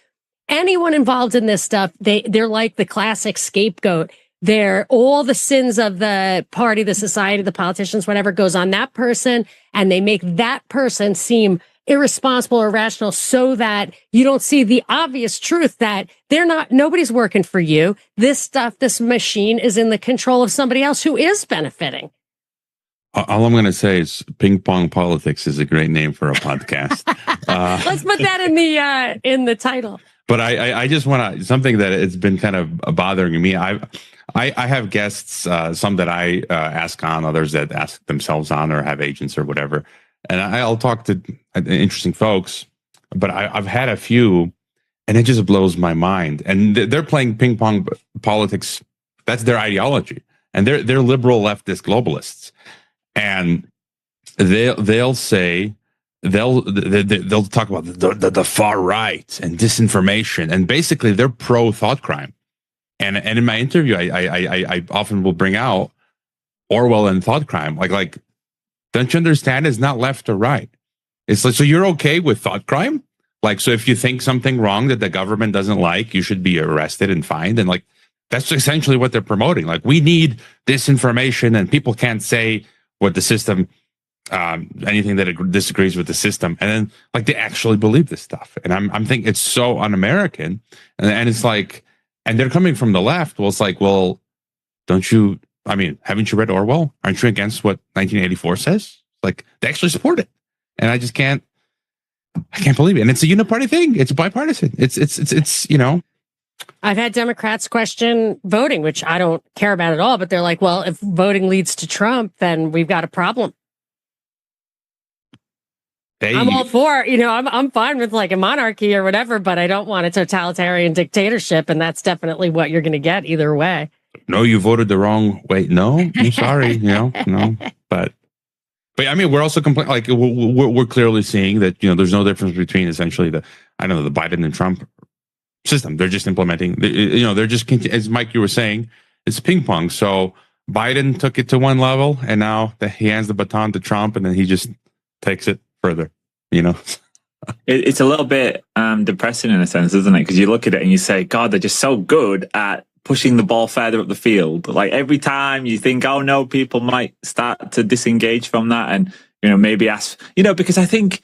Anyone involved in this stuff, they're like the classic scapegoat. They're all the sins of the party, the society, the politicians, whatever goes on that person, and they make that person seem irresponsible or irrational so that you don't see the obvious truth that nobody's working for you. This machine is in the control of somebody else who is benefiting. All I'm going to say is ping pong politics is a great name for a podcast. Let's put that in the title. But I just want to, something that it's been kind of bothering me. I have guests, some that I ask on, others that ask themselves on or have agents or whatever. And I'll talk to interesting folks, but I've had a few and it just blows my mind. And they're playing ping pong politics. That's their ideology. And they're liberal leftist globalists. And they'll say, they'll talk about the far right and disinformation, and basically they're pro thought crime. And in my interview, I often will bring out Orwell and thought crime. Like, don't you understand? It's not left or right. It's like, so you're okay with thought crime? Like, so if you think something wrong that the government doesn't like, you should be arrested and fined. And like, that's essentially what they're promoting. Like, we need disinformation, and people can't say what the system. Anything that disagrees with the system, and then like they actually believe this stuff, and I'm thinking it's so un-American, and it's like, and they're coming from the left. Well, it's like, well, haven't you read Orwell? Aren't you against what 1984 says? Like, they actually support it, and I can't believe it. And it's a uniparty thing. It's bipartisan. It's I've had Democrats question voting, which I don't care about at all, but they're like, well, if voting leads to Trump, then we've got a problem. I'm all for, I'm fine with like a monarchy or whatever, but I don't want a totalitarian dictatorship. And that's definitely what you're going to get either way. No, you voted the wrong way. No, I'm sorry. No, but I mean, we're also like we're clearly seeing that, there's no difference between essentially the Biden and Trump system. They're just implementing, they're just, as Mike, you were saying, it's ping pong. So Biden took it to one level, and now he hands the baton to Trump, and then he just takes it further, It's a little bit depressing in a sense, isn't it? Because you look at it and you say, God, they're just so good at pushing the ball further up the field. Like, every time you think, oh no, people might start to disengage from that, and maybe ask, because I think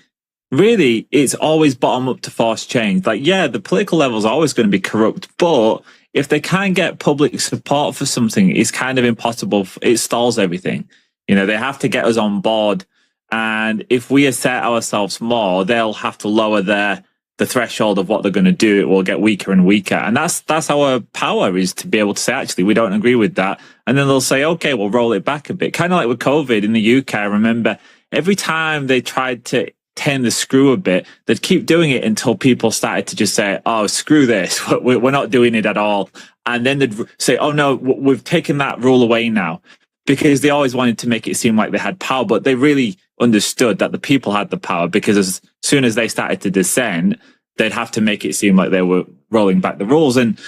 really it's always bottom up to force change. Like, yeah, the political level is always going to be corrupt, but if they can't get public support for something, it's kind of impossible. It stalls everything. They have to get us on board. And if we assert ourselves more, they'll have to lower the threshold of what they're going to do. It will get weaker and weaker. And that's our power, is to be able to say, actually, we don't agree with that. And then they'll say, okay, we'll roll it back a bit. Kind of like with COVID in the UK. I remember every time they tried to turn the screw a bit, they'd keep doing it until people started to just say, oh, screw this, we're not doing it at all. And then they'd say, oh no, we've taken that rule away now, because they always wanted to make it seem like they had power, but they really understood that the people had the power, because as soon as they started to dissent, they'd have to make it seem like they were rolling back the rules. And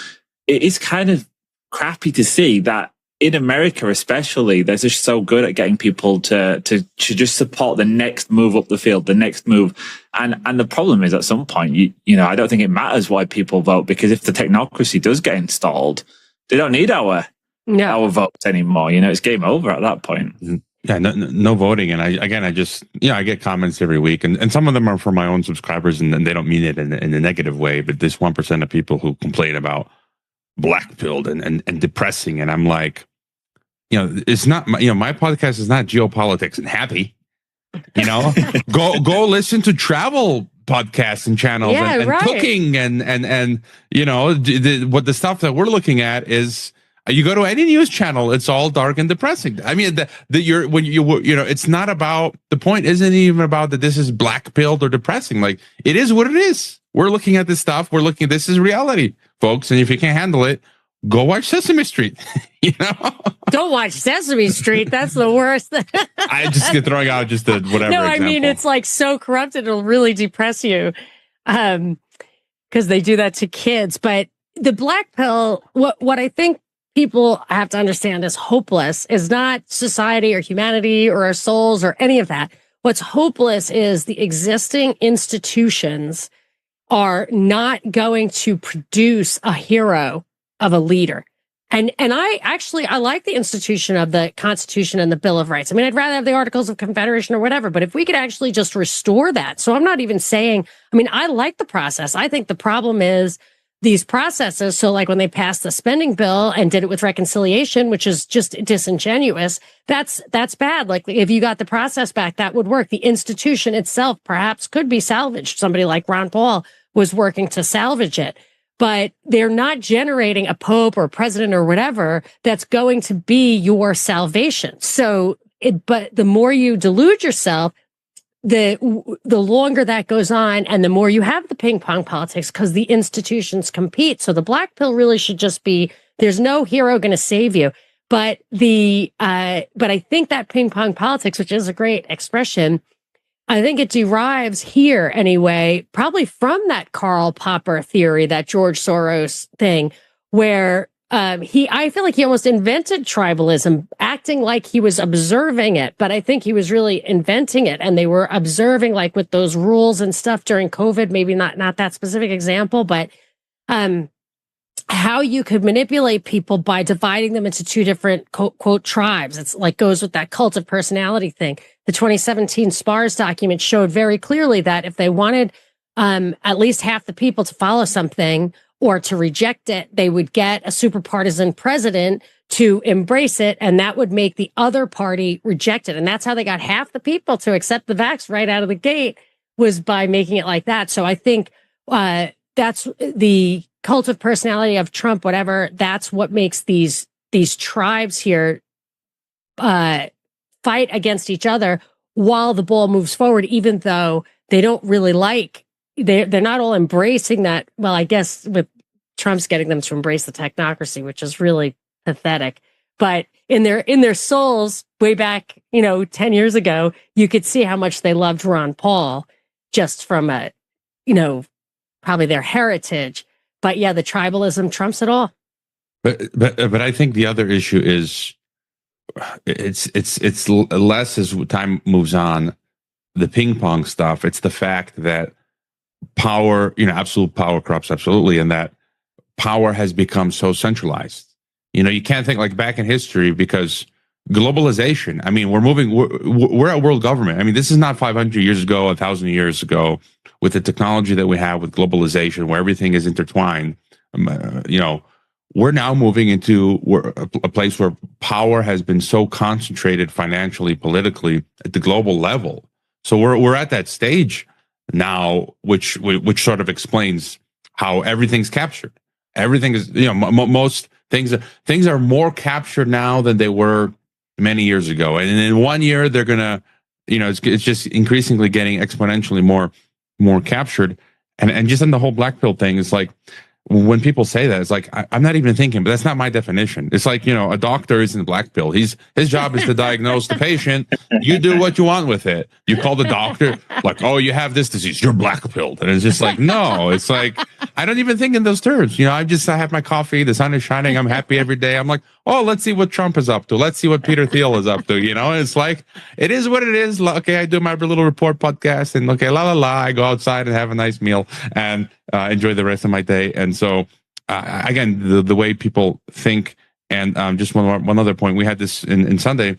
it is kind of crappy to see that in America, especially, they're just so good at getting people to just support the next move up the field, the next move. And the problem is, at some point, you know, I don't think it matters why people vote, because if the technocracy does get installed, they don't need our votes anymore. You know, it's game over at that point. Yeah, no voting. And I just, I get comments every week, and some of them are from my own subscribers, and they don't mean it in a negative way, but this 1% of people who complain about black-pilled and depressing. And I'm like, it's not, my podcast is not geopolitics and happy. Go listen to travel podcasts and channels and cooking and what the stuff that we're looking at is. You go to any news channel, it's all dark and depressing. I mean, it's not about, the point isn't even about that this is black-pilled or depressing. Like, it is what it is. We're looking at this stuff. This is reality, folks. And if you can't handle it, go watch Sesame Street. Don't watch Sesame Street. That's the worst. I just get throwing out just whatever. No, I mean, it's like so corrupted. It'll really depress you. Because they do that to kids. But the black pill, what I think people have to understand is hopeless is not society or humanity or our souls or any of that. What's hopeless is the existing institutions are not going to produce a hero of a leader. And I like the institution of the Constitution and the Bill of Rights. I mean, I'd rather have the Articles of Confederation or whatever, but if we could actually just restore that. So I'm not even saying, I like the process. I think the problem is these processes. So like when they passed the spending bill and did it with reconciliation, which is just disingenuous, that's bad. Like if you got the process back, that would work. The institution itself perhaps could be salvaged. Somebody like Ron Paul was working to salvage it, but they're not generating a pope or president or whatever that's going to be your salvation. So but the more you delude yourself, the longer that goes on and the more you have the ping pong politics because the institutions compete. So the black pill really should just be, there's no hero going to save you. But but I think that ping pong politics, which is a great expression, I think it derives here anyway, probably from that Karl Popper theory, that George Soros thing, where I feel like he almost invented tribalism, acting like he was observing it, but I think he was really inventing it. And they were observing, like with those rules and stuff during COVID, maybe not that specific example, but how you could manipulate people by dividing them into two different quote tribes. It's like goes with that cult of personality thing. The 2017 SPARS document showed very clearly that if they wanted at least half the people to follow something or to reject it, they would get a super partisan president to embrace it, and that would make the other party reject it. And that's how they got half the people to accept the vax right out of the gate, was by making it like that. So I think that's the cult of personality of Trump, whatever. That's what makes these tribes here fight against each other while the ball moves forward, even though they don't really like. They're not all embracing that. Well, I guess with Trump's getting them to embrace the technocracy, which is really pathetic. But in their souls, way back, 10 years ago, you could see how much they loved Ron Paul, just from probably their heritage. But yeah, the tribalism trumps it all. But I think the other issue is it's less as time moves on, the ping pong stuff. It's the fact that power, absolute power corrupts absolutely, and that power has become so centralized. You can't think like back in history, because globalization. I mean, we're at world government. I mean, this is not 500 years ago, 1,000 years ago, with the technology that we have with globalization, where everything is intertwined. We're now moving into a place where power has been so concentrated financially, politically at the global level. So we're at that stage now, which sort of explains how everything's captured. Everything is, most things are more captured now than they were many years ago. And in 1 year, they're gonna, it's just increasingly getting exponentially more captured. And just on the whole black pill thing, it's like, when people say that, it's like, I'm not even thinking, but that's not my definition. It's like, a doctor isn't a black pill. His job is to diagnose the patient. You do what you want with it. You call the doctor, like, oh, you have this disease, you're black pilled. And it's just like, no, it's like, I don't even think in those terms. I have my coffee, the sun is shining, I'm happy every day. I'm like, oh, let's see what Trump is up to. Let's see what Peter Thiel is up to. It's like, it is what it is. Okay, I do my little report podcast, and okay, I go outside and have a nice meal and enjoy the rest of my day. And so, again, the way people think, and just one other point, we had this in Sunday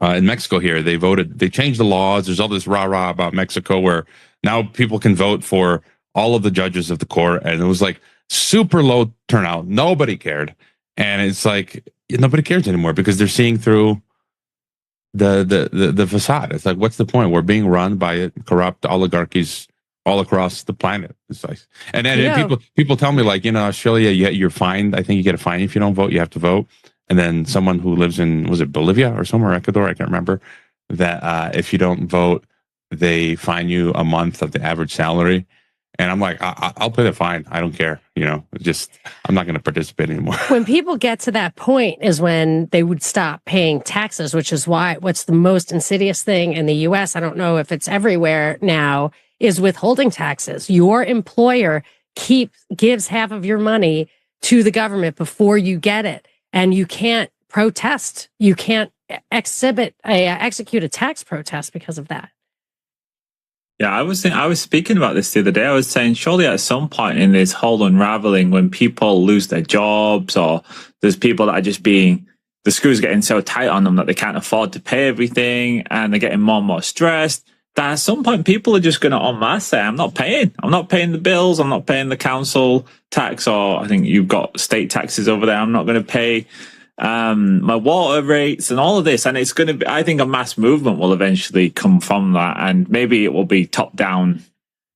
in Mexico here. They changed the laws. There's all this rah-rah about Mexico where now people can vote for all of the judges of the court, and it was like super low turnout. Nobody cared. And it's like, nobody cares anymore because they're seeing through the facade. It's like, what's the point? We're being run by corrupt oligarchies all across the planet. It's like, and then people tell me, like, Australia, you're fined. I think you get a fine if you don't vote. You have to vote. And then someone who lives in, was it Bolivia or somewhere, Ecuador, I can't remember, that if you don't vote, they fine you a month of the average salary. And I'm like, I'll pay the fine. I don't care. I'm not going to participate anymore. When people get to that point is when they would stop paying taxes, which is what's the most insidious thing in the US, I don't know if it's everywhere now, is withholding taxes. Your employer gives half of your money to the government before you get it. And you can't protest. You can't execute a tax protest because of that. Yeah, I was speaking about this the other day. I was saying, surely at some point in this whole unraveling, when people lose their jobs, or there's people that are just the screws getting so tight on them that they can't afford to pay everything, and they're getting more and more stressed, that at some point people are just going to en masse say, I'm not paying the bills, I'm not paying the council tax, or I think you've got state taxes over there, I'm not going to pay my water rates and all of this. And it's going to be, I think a mass movement will eventually come from that, and maybe it will be top down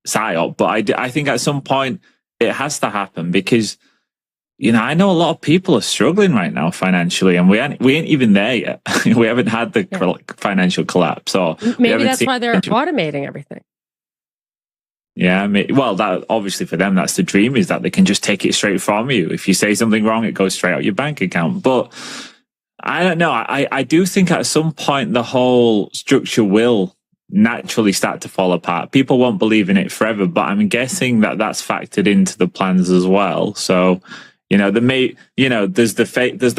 psyop, but I think at some point it has to happen, because I know a lot of people are struggling right now financially, and we ain't even there yet. We haven't had the financial collapse, or maybe that's why they're automating everything. Yeah, well, that obviously for them, that's the dream, is that they can just take it straight from you. If you say something wrong, it goes straight out your bank account. But I don't know. I do think at some point the whole structure will naturally start to fall apart. People won't believe in it forever, but I'm guessing that that's factored into the plans as well. So, there's the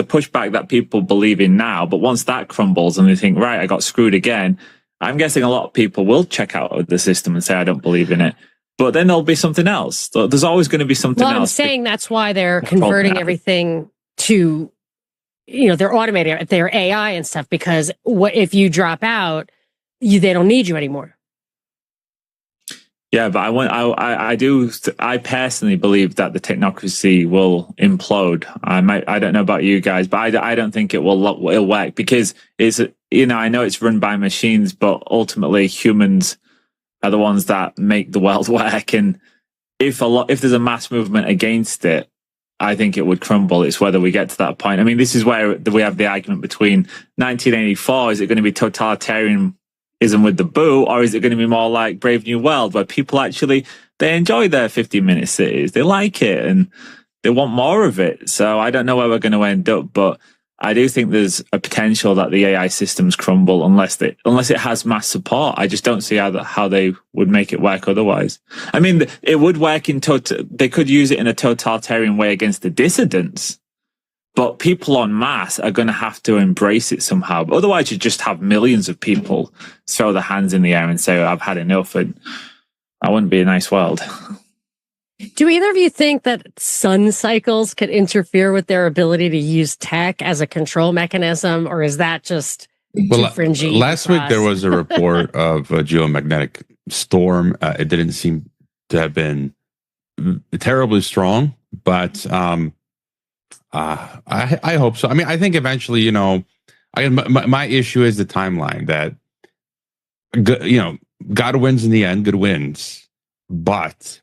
pushback that people believe in now, but once that crumbles and they think, right, I got screwed again, I'm guessing a lot of people will check out of the system and say, I don't believe in it. But then there'll be something else. There's always going to be something else. Well, I'm saying that's why they're converting everything to, they're automating their AI and stuff, because if you drop out, they don't need you anymore. Yeah, but I personally believe that the technocracy will implode. I don't know about you guys, but I don't think it'll work, because I know it's run by machines, but ultimately humans are the ones that make the world work. And if there's a mass movement against it, I think it would crumble. It's whether we get to that point. I mean, this is where we have the argument between 1984. Is it going to be totalitarian with the boo, or is it going to be more like Brave New World, where people actually, they enjoy their 15-minute cities, they like it, and they want more of it? So I don't know where we're going to end up, but I do think there's a potential that the AI systems crumble unless it has mass support. I just don't see how they would make it work otherwise. I mean, it would work they could use it in a totalitarian way against the dissidents, but people en masse are going to have to embrace it somehow. Otherwise, you just have millions of people throw their hands in the air and say, I've had enough, and that wouldn't be a nice world. Do either of you think that sun cycles could interfere with their ability to use tech as a control mechanism, or is that just too fringy? Last week, there was a report of a geomagnetic storm. It didn't seem to have been terribly strong, but I hope so. I mean, I think eventually, my issue is the timeline that, God wins in the end, good wins. But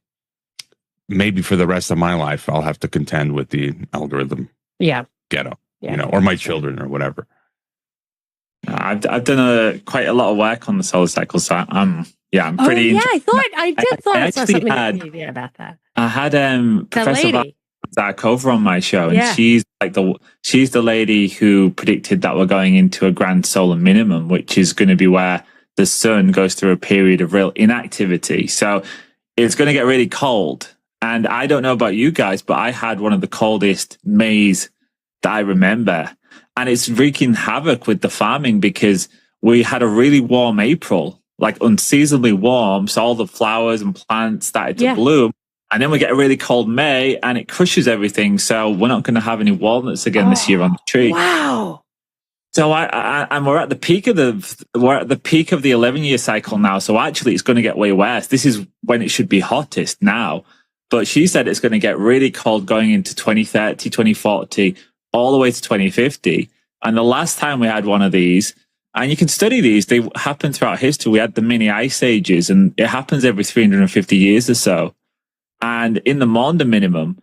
maybe for the rest of my life, I'll have to contend with the algorithm. Yeah. Ghetto, or my children or whatever. I've done quite a lot of work on the solar cycle, so I'm pretty. Yeah, I thought I saw something about that. I had Professor Zarkova on my show, and she's the lady who predicted that we're going into a grand solar minimum, which is going to be where the sun goes through a period of real inactivity. So it's going to get really cold. And I don't know about you guys, but I had one of the coldest Mays that I remember. And it's wreaking havoc with the farming because we had a really warm April, like unseasonably warm. So all the flowers and plants started to bloom. And then we get a really cold May and it crushes everything. So we're not going to have any walnuts again this year on the tree. Wow. So and we're at the peak of the 11-year cycle now. So actually it's going to get way worse. This is when it should be hottest now. But she said it's going to get really cold going into 2030, 2040, all the way to 2050. And the last time we had one of these, and you can study these, they happen throughout history. We had the mini ice ages, and it happens every 350 years or so. And in the Maunder minimum,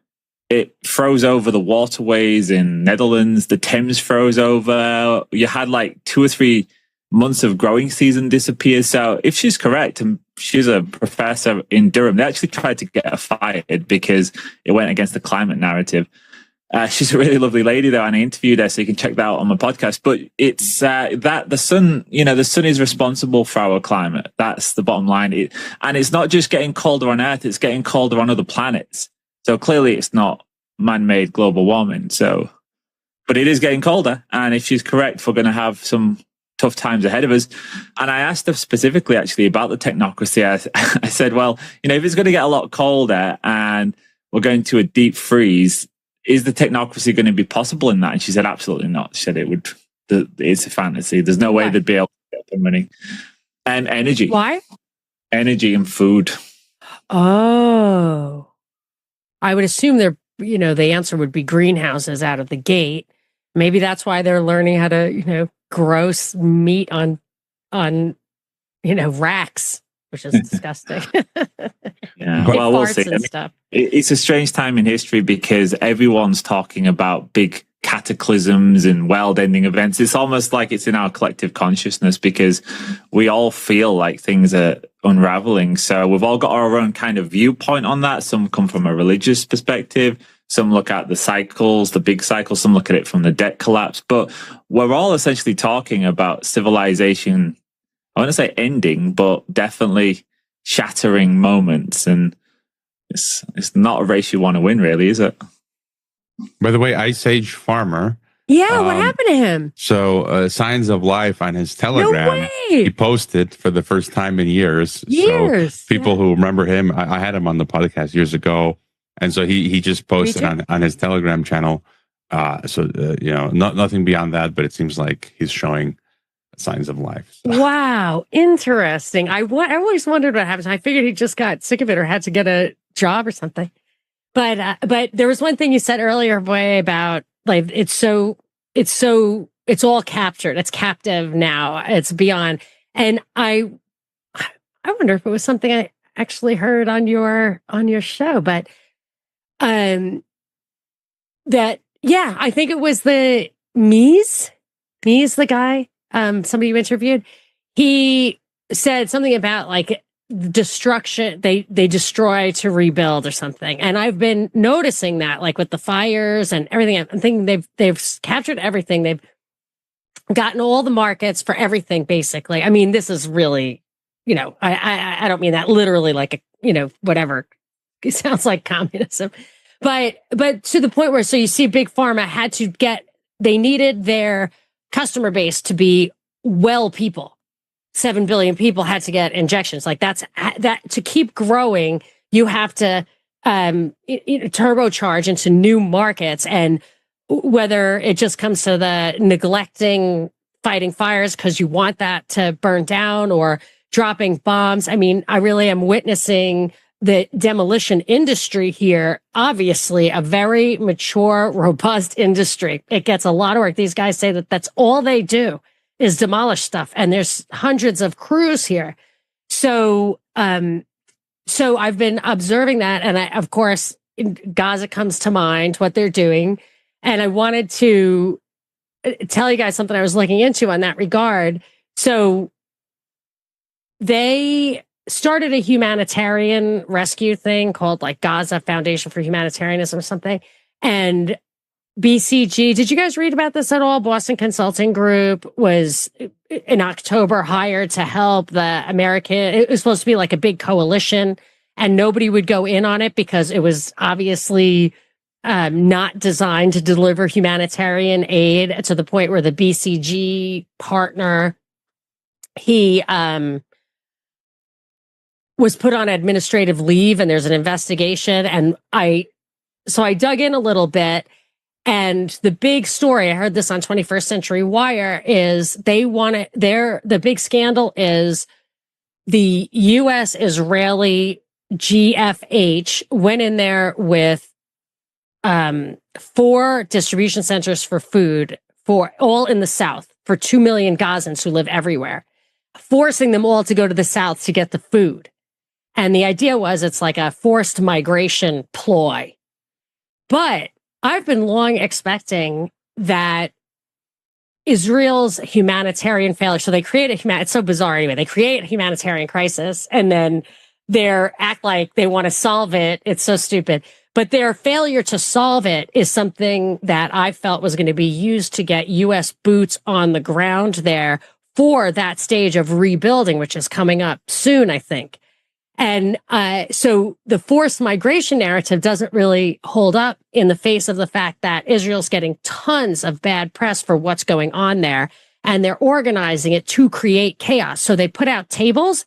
it froze over the waterways in Netherlands. The Thames froze over. You had like 2 or 3 months of growing season disappear. So if she's correct, and she's a professor in Durham, they actually tried to get her fired because it went against the climate narrative. She's a really lovely lady though, and I interviewed her, so you can check that out on my podcast. But it's that the sun, the sun is responsible for our climate. That's the bottom line. And it's not just getting colder on Earth, it's getting colder on other planets. So clearly it's not man-made global warming. So, but it is getting colder. And if she's correct, we're going to have some tough times ahead of us. And I asked her specifically actually about the technocracy. I said, well, if it's going to get a lot colder and we're going to a deep freeze, is the technocracy going to be possible in that? And she said, absolutely not. She said it's a fantasy. There's no way they'd be able to get up and running. And energy. Why? Energy and food. Oh. I would assume the answer would be greenhouses out of the gate. Maybe that's why they're learning how to, grow meat on racks, which is disgusting. Yeah. Well, we'll see. Stuff. It's a strange time in history because everyone's talking about big cataclysms and world-ending events. It's almost like it's in our collective consciousness because we all feel like things are unraveling. So we've all got our own kind of viewpoint on that. Some come from a religious perspective. Some look at the cycles, the big cycles. Some look at it from the debt collapse. But we're all essentially talking about civilization, I want to say ending, but definitely shattering moments. And it's not a race you want to win, really, is it? By the way, Ice Age Farmer. Yeah, what happened to him? So, Signs of Life on his Telegram, no way. He posted for the first time in years. So people who remember him, I had him on the podcast years ago. And so he just posted on his Telegram channel. Nothing beyond that, but it seems like he's showing signs of life. So. Wow, interesting. I always wondered what happens. I figured he just got sick of it or had to get a job or something. But there was one thing you said earlier, boy, about like it's all captured. It's captive now. It's beyond. And I wonder if it was something I actually heard on your show, but I think it was the Mies, the guy, somebody you interviewed. He said something about like destruction. They destroy to rebuild or something. And I've been noticing that, like with the fires and everything. I'm thinking they've captured everything. They've gotten all the markets for everything, basically. I mean, this is really, I don't mean that literally, like whatever. It sounds like communism, but to the point where, so you see Big Pharma they needed their customer base to be well people. 7 billion people had to get injections. Like that to keep growing, you have to turbocharge into new markets. And whether it just comes to the neglecting fighting fires because you want that to burn down or dropping bombs. I mean, I really am witnessing the demolition industry here, obviously a very mature, robust industry. It gets a lot of work. These guys say that that's all they do is demolish stuff. And there's hundreds of crews here. So I've been observing that. And of course, Gaza comes to mind, what they're doing. And I wanted to tell you guys something I was looking into on that regard. So they started a humanitarian rescue thing called like Gaza Foundation for Humanitarianism or something. And BCG, did you guys read about this at all? Boston Consulting Group was in October hired to help the American, it was supposed to be like a big coalition, and nobody would go in on it because it was obviously not designed to deliver humanitarian aid, to the point where the BCG partner, he was put on administrative leave, and there's an investigation. And I dug in a little bit, and the big story, I heard this on 21st Century Wire, is the big scandal is the U.S. Israeli GFH went in there with 4 distribution centers for food, for all in the South, for 2 million Gazans who live everywhere, forcing them all to go to the South to get the food. And the idea was it's like a forced migration ploy. But I've been long expecting that Israel's humanitarian failure, so they create it's so bizarre anyway, they create a humanitarian crisis, and then they act like they want to solve it. It's so stupid. But their failure to solve it is something that I felt was going to be used to get U.S. boots on the ground there for that stage of rebuilding, which is coming up soon, I think. And so the forced migration narrative doesn't really hold up in the face of the fact that Israel's getting tons of bad press for what's going on there, and they're organizing it to create chaos. So they put out tables.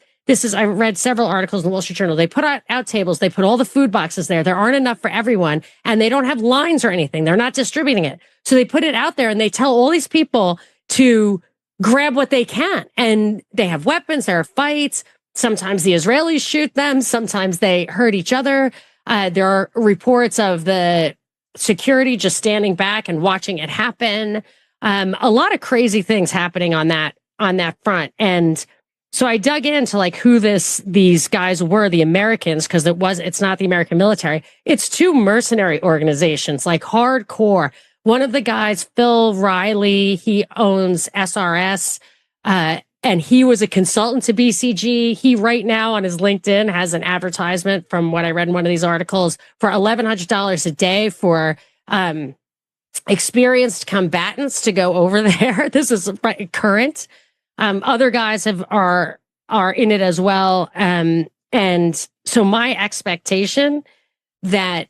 I read several articles in the Wall Street Journal. They put out tables. They put all the food boxes there. There aren't enough for everyone, and they don't have lines or anything. They're not distributing it. So they put it out there, and they tell all these people to grab what they can. And they have weapons. There are fights. Sometimes the Israelis shoot them. Sometimes they hurt each other. There are reports of the security just standing back and watching it happen. A lot of crazy things happening on that front. And so I dug into like who these guys were, the Americans, because it's not the American military. It's 2 mercenary organizations, like hardcore. One of the guys, Phil Riley, he owns SRS, and he was a consultant to BCG. He right now on his LinkedIn has an advertisement, from what I read in one of these articles, for $1,100 a day for experienced combatants to go over there. This is current. Other guys are in it as well. And so my expectation that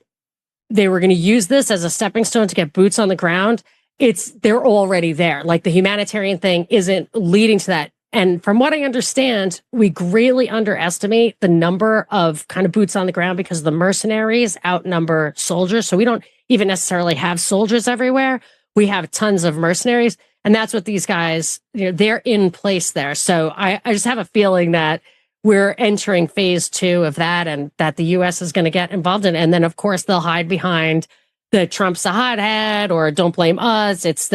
they were going to use this as a stepping stone to get boots on the ground, they're already there. Like the humanitarian thing isn't leading to that. And from what I understand, we greatly underestimate the number of kind of boots on the ground because the mercenaries outnumber soldiers. So we don't even necessarily have soldiers everywhere. We have tons of mercenaries. And that's what these guys, they're in place there. So I just have a feeling that we're entering phase 2 of that, and that the U.S. is going to get involved in it. And then, of course, they'll hide behind the Trump's a hothead, or don't blame us, it's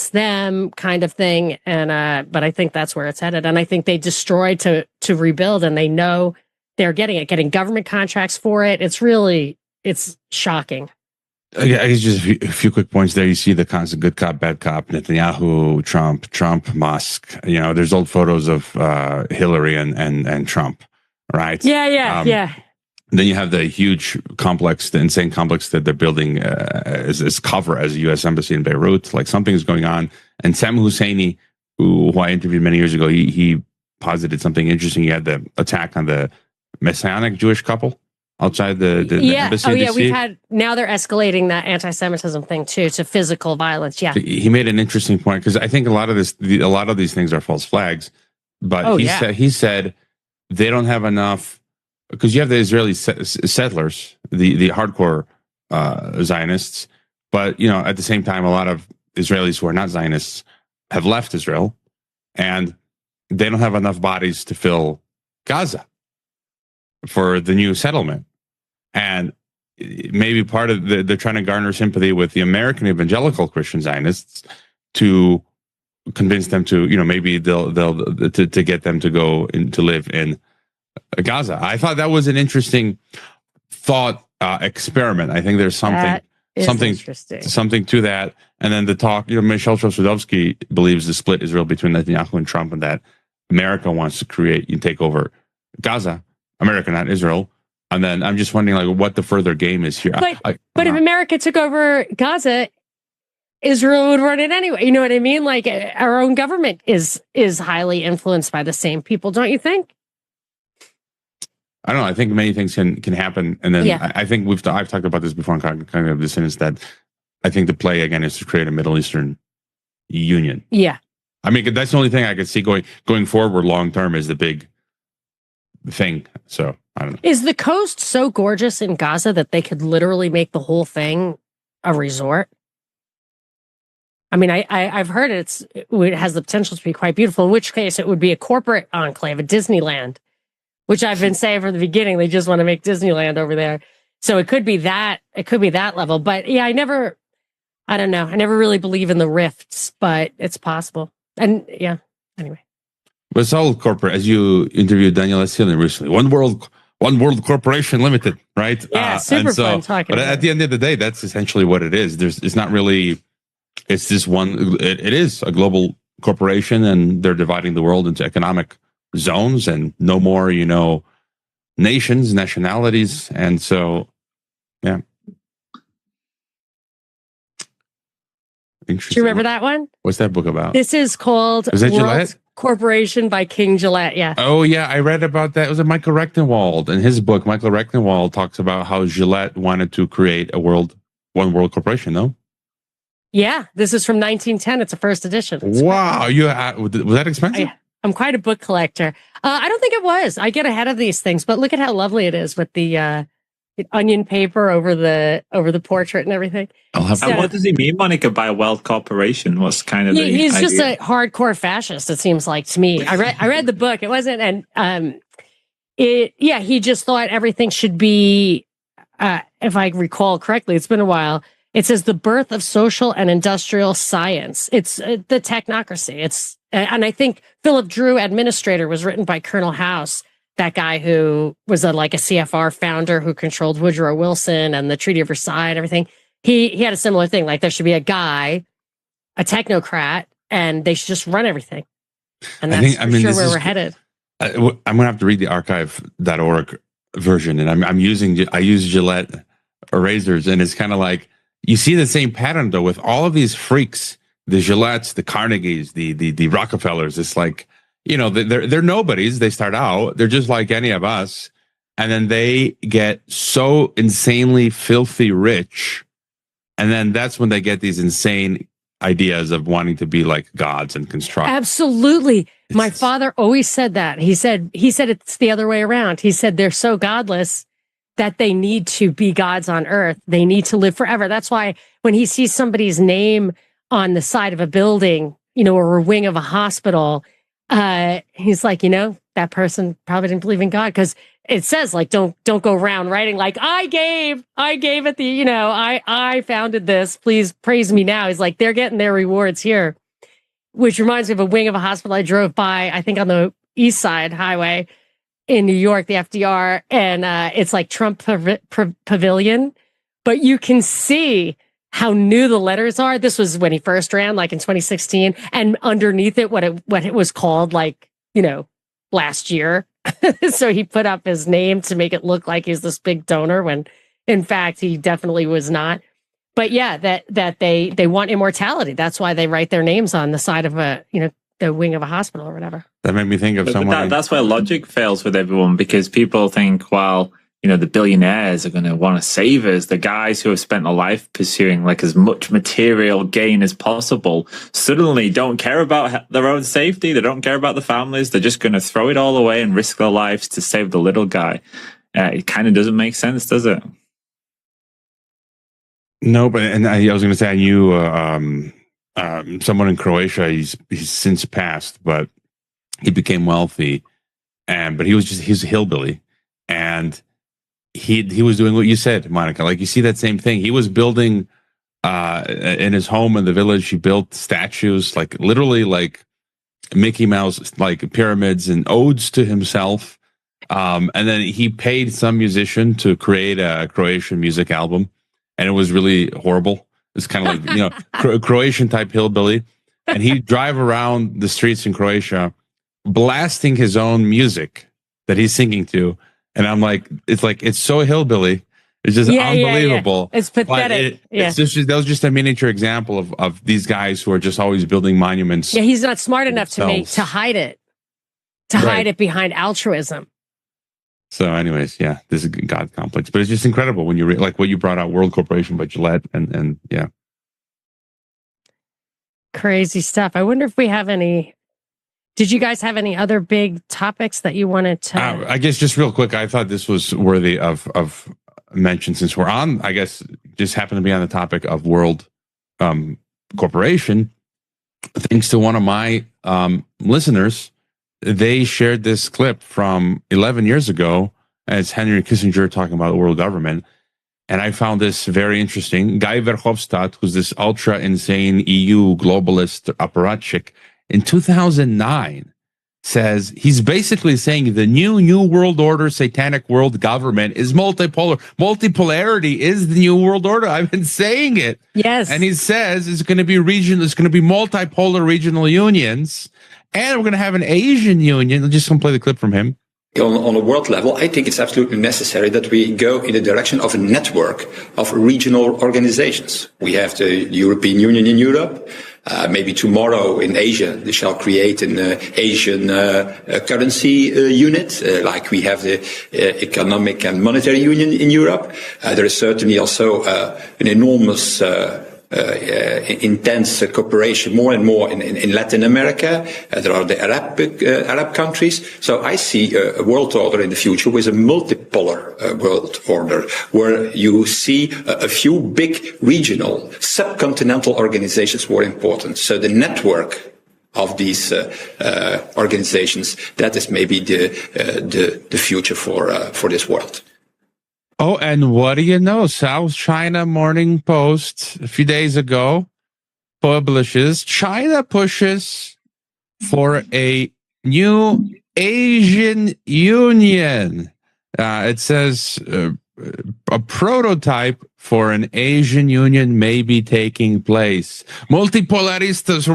them kind of thing. And but I think that's where it's headed. And I think they destroyed to rebuild, and they know they're getting government contracts for it. It's shocking. I guess just a few quick points there. You see the constant good cop, bad cop, Netanyahu, Trump, Musk. There's old photos of Hillary and Trump, right? Yeah. Then you have the huge complex, the insane complex that they're building as cover as a U.S. embassy in Beirut. Like something's going on. And Sam Husseini, who I interviewed many years ago, he posited something interesting. He had the attack on the Messianic Jewish couple outside the embassy. Now they're escalating that anti-Semitism thing too to physical violence. Yeah. He made an interesting point, because I think a lot of these things are false flags. But he said they don't have enough. Because you have the Israeli settlers, the hardcore Zionists, but at the same time, a lot of Israelis who are not Zionists have left Israel, and they don't have enough bodies to fill Gaza for the new settlement. And maybe part of they're trying to garner sympathy with the American evangelical Christian Zionists to convince them to, maybe they'll to get them to go to live in Gaza. I thought that was an interesting thought experiment. I think there's something is something interesting. something to that. And then the talk, Michelle Trostadovsky believes the split is real between Netanyahu and Trump, and that America wants to create and take over Gaza, America, not Israel. And then I'm just wondering, like, what the further game is here. But if America took over Gaza, Israel would run it anyway. You know what I mean? Like, our own government is highly influenced by the same people, don't you think? I don't know. I think many things can happen, and then I think I've talked about this before in Cognitive Dissonance, that I think the play again is to create a Middle Eastern union. Yeah, I mean, that's the only thing I could see going forward long term is the big thing. So I don't know. Is the coast so gorgeous in Gaza that they could literally make the whole thing a resort? I mean, I've heard it has the potential to be quite beautiful. In which case, it would be a corporate enclave, a Disneyland. Which I've been saying from the beginning, they just want to make Disneyland over there. So it could be that. It could be that level. But yeah, I don't know. I never really believe in the rifts, but it's possible. And yeah, anyway. But it's all corporate. As you interviewed Daniel Esselin recently, One World Corporation Limited, right? Yeah, super fun talking. But at the end of the day, that's essentially what it is. It's not really. It's this one. It is a global corporation, and they're dividing the world into economic zones and no more, nations, nationalities. And so, yeah. Interesting. Do you remember that one? What's that book about? This is called Is that World Gillette? Corporation by King Gillette. Yeah. Oh, yeah. I read about that. It was a Michael Rectenwald. In his book, Michael Rectenwald talks about how Gillette wanted to create one world corporation, no? Yeah. This is from 1910. It's a first edition. Wow. Was that expensive? I'm quite a book collector. I don't think it was. I get ahead of these things, but look at how lovely it is with the onion paper over the portrait and everything. What does he mean, Monica, by a world corporation? What's kind of he's idea? just a hardcore fascist, it seems like to me. I read the book. It wasn't, and he just thought everything should be, if I recall correctly, it's been a while. It says the birth of social and industrial science. It's the technocracy. And I think Philip Drew, Administrator, was written by Colonel House, that guy who was a CFR founder who controlled Woodrow Wilson and the Treaty of Versailles and everything. He had a similar thing. Like, there should be a guy, a technocrat, and they should just run everything. And that's where we're headed. I'm going to have to read the archive.org version, and I use Gillette erasers, and it's kind of like, you see the same pattern though with all of these freaks, the Gillettes, the Carnegies, the Rockefellers. It's like, they're nobodies. They start out, they're just like any of us. And then they get so insanely filthy rich. And then that's when they get these insane ideas of wanting to be like gods and construct. Absolutely. My father always said that. He said it's the other way around. He said they're so godless that they need to be gods on earth. They need to live forever. That's why when he sees somebody's name on the side of a building, or a wing of a hospital, he's like, that person probably didn't believe in God, because it says like, don't go around writing like, I gave at the, I founded this, please praise me now. He's like, they're getting their rewards here, which reminds me of a wing of a hospital I drove by, I think on the East Side Highway in New York, the FDR, and it's like Trump Pavilion, but you can see how new the letters are. This was when he first ran, like in 2016, and underneath it, what it was called, like, last year. So he put up his name to make it look like he's this big donor, when in fact he definitely was not. But yeah, that they want immortality. That's why they write their names on the side of the wing of a hospital or whatever. That made me think of someone. That's where logic fails with everyone, because people think, well, the billionaires are going to want to save us. The guys who have spent a life pursuing like as much material gain as possible suddenly don't care about their own safety. They don't care about the families. They're just going to throw it all away and risk their lives to save the little guy. It kind of doesn't make sense, does it? No, but I was going to say, I knew someone in Croatia. He's since passed, but he became wealthy, but he's a hillbilly, and he was doing what you said, Monica. Like, you see that same thing. He was building in his home in the village. He built statues, like literally like Mickey Mouse, like pyramids and odes to himself. And then he paid some musician to create a Croatian music album. and it was really horrible. It's kind of like, Croatian type hillbilly. And he'd drive around the streets in Croatia blasting his own music that he's singing to. And I'm like, it's so hillbilly. It's just unbelievable. Yeah. It's pathetic. That was just a miniature example of these guys who are just always building monuments. Yeah, he's not smart enough to hide it. Hide it behind altruism. So anyways, this is God complex. But it's just incredible when you read, like what you brought out, World Corporation by Gillette, and yeah. Crazy stuff. I wonder if we have any. Did you guys have any other big topics that you wanted to? I guess just real quick, I thought this was worthy of mention since we're on. I guess just happened to be on the topic of World Corporation. Thanks to one of my listeners, they shared this clip from 11 years ago as Henry Kissinger talking about the world government. And I found this very interesting. Guy Verhofstadt, who's this ultra insane EU globalist apparatchik, in 2009 says he's basically saying the new world order, satanic world government is multipolar. Multipolarity is the new world order. I've been saying it. Yes. And he says it's going to be it's going to be multipolar regional unions, and we're going to have an Asian union. I'm just going to play the clip from him. On a world level, I think it's absolutely necessary that we go in the direction of a network of regional organizations. We have the European Union in Europe. Maybe tomorrow in Asia, they shall create an Asian currency unit, like we have the Economic and Monetary Union in Europe. There is certainly also an enormous intense cooperation more and more in Latin America. There are the Arab countries. So I see a world order in the future with a multipolar world order, where you see a few big regional subcontinental organizations more important. So the network of these organizations, that is maybe the future for this world. Oh, and what do you know? South China Morning Post a few days ago publishes China pushes for a new Asian Union. It says a prototype for an Asian Union may be taking place. Multipolaristas,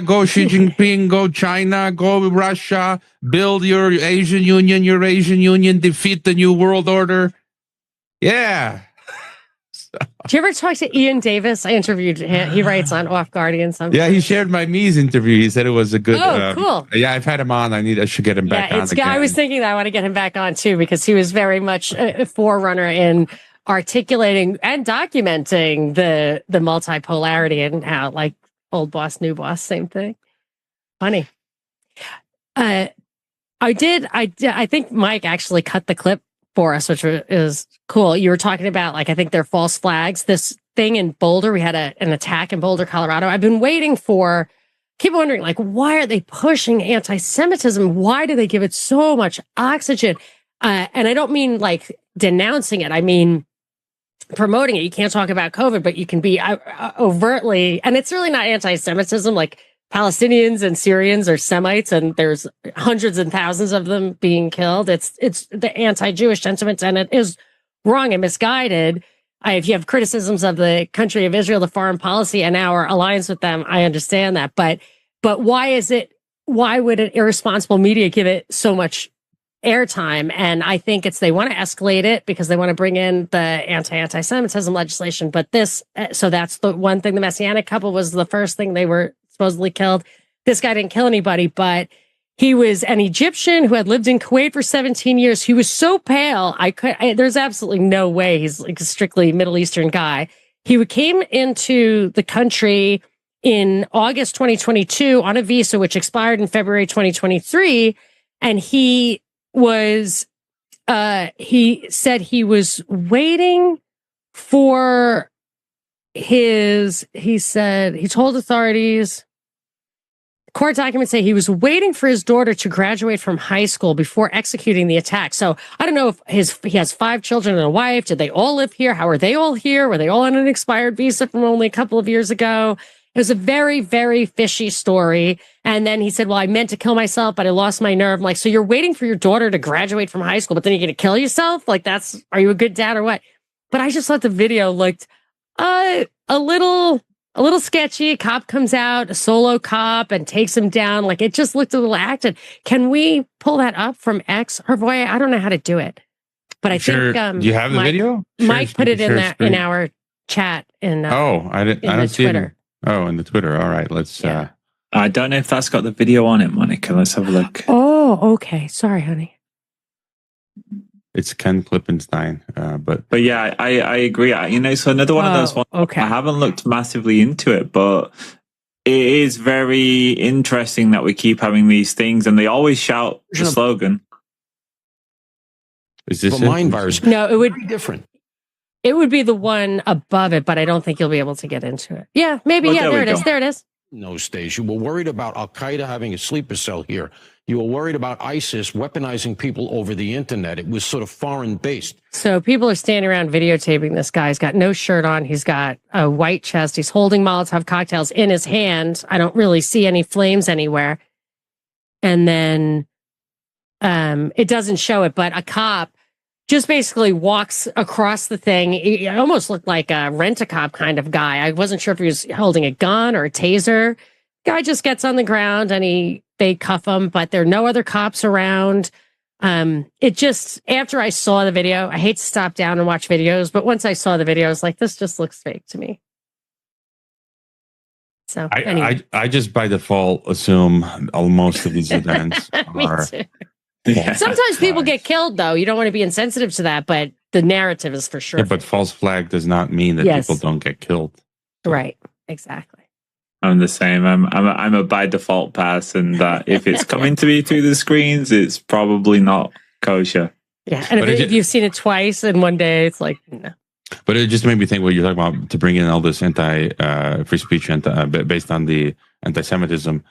go Xi Jinping, go China, go Russia, build your Asian Union, defeat the New World Order. Yeah. Did you ever talk to Ian Davis? I interviewed him. He writes on Off Guardian sometimes. Yeah, he shared my Mies interview. He said it was a good. Cool. Yeah, I've had him on. I should get him back on again. I was thinking that I want to get him back on too, because he was very much a forerunner in articulating and documenting the multipolarity and how, like, old boss, new boss, same thing. Funny. I think Mike actually cut the clip for us, which is cool. You were talking about, like, I think they're false flags. This thing in Boulder, we had an attack in Boulder, Colorado. I've been waiting keep wondering, like, why are they pushing anti-Semitism? Why do they give it so much oxygen? And I don't mean like denouncing it. I mean promoting it. You can't talk about COVID, but you can be overtly, and it's really not anti-Semitism. Like, Palestinians and Syrians are Semites, and there's hundreds and thousands of them being killed. It's the anti-Jewish sentiment, and it is wrong and misguided. If you have criticisms of the country of Israel, the foreign policy, and our alliance with them, I understand that. But why would an irresponsible media give it so much airtime? And I think they want to escalate it because they want to bring in the anti-Semitism legislation. But so that's the one thing. The Messianic couple was the first thing they were supposedly killed. This guy didn't kill anybody, but he was an Egyptian who had lived in Kuwait for 17 years. He was so pale, there's absolutely no way he's like a strictly Middle Eastern guy. He came into the country in August 2022 on a visa which expired in February 2023, and he said he was waiting for he told authorities, court documents say he was waiting for his daughter to graduate from high school before executing the attack. So I don't know if he has 5 children and a wife. Did they all live here? How are they all here? Were they all on an expired visa from only a couple of years ago? It was a very, very fishy story. And then he said, well, I meant to kill myself, but I lost my nerve. I'm like, so you're waiting for your daughter to graduate from high school, but then you're going to kill yourself? Like, are you a good dad or what? But I just thought the video looked A little sketchy. A cop comes out, a solo cop, and takes him down. Like, it just looked a little acted. Can we pull that up from X? Hrvoje, I don't know how to do it, but I think do you have the video? Mike put it in our chat in I don't see Twitter. In the Twitter. All right, let's. Yeah. I don't know if that's got the video on it, Monica. Let's have a look. Oh, okay. Sorry, honey. It's Ken Klippenstein, but yeah, I agree. So another one of those ones. Okay. I haven't looked massively into it, but it is very interesting that we keep having these things, and they always shout the slogan. Is this a mind virus? No, it would be different. It would be the one above it, but I don't think you'll be able to get into it. Yeah, maybe. Well, yeah, there it is. There it is. In those days, you were worried about Al Qaeda having a sleeper cell here. You were worried about ISIS weaponizing people over the internet. It was sort of foreign based. So people are standing around videotaping this guy. He's got no shirt on. He's got a white chest. He's holding Molotov cocktails in his hand. I don't really see any flames anywhere. And then it doesn't show it, but a cop just basically walks across the thing. He almost looked like a rent-a-cop kind of guy. I wasn't sure if he was holding a gun or a taser. Guy just gets on the ground and they cuff him, but there are no other cops around. It just, after I saw the video, I hate to stop down and watch videos, but once I saw the video, I was like, this just looks fake to me. So anyway. I just by default assume most of these events are. Yeah. Sometimes people get killed, though. You don't want to be insensitive to that, but the narrative is for sure. Yeah, but false flag does not mean that people don't get killed. Right. Exactly. I'm the same. I'm a by default person that if it's coming to me through the screens, it's probably not kosher. Yeah, and if you've seen it twice in one day, it's like no. But it just made me think what you're talking about to bring in all this free speech based on the anti-Semitism.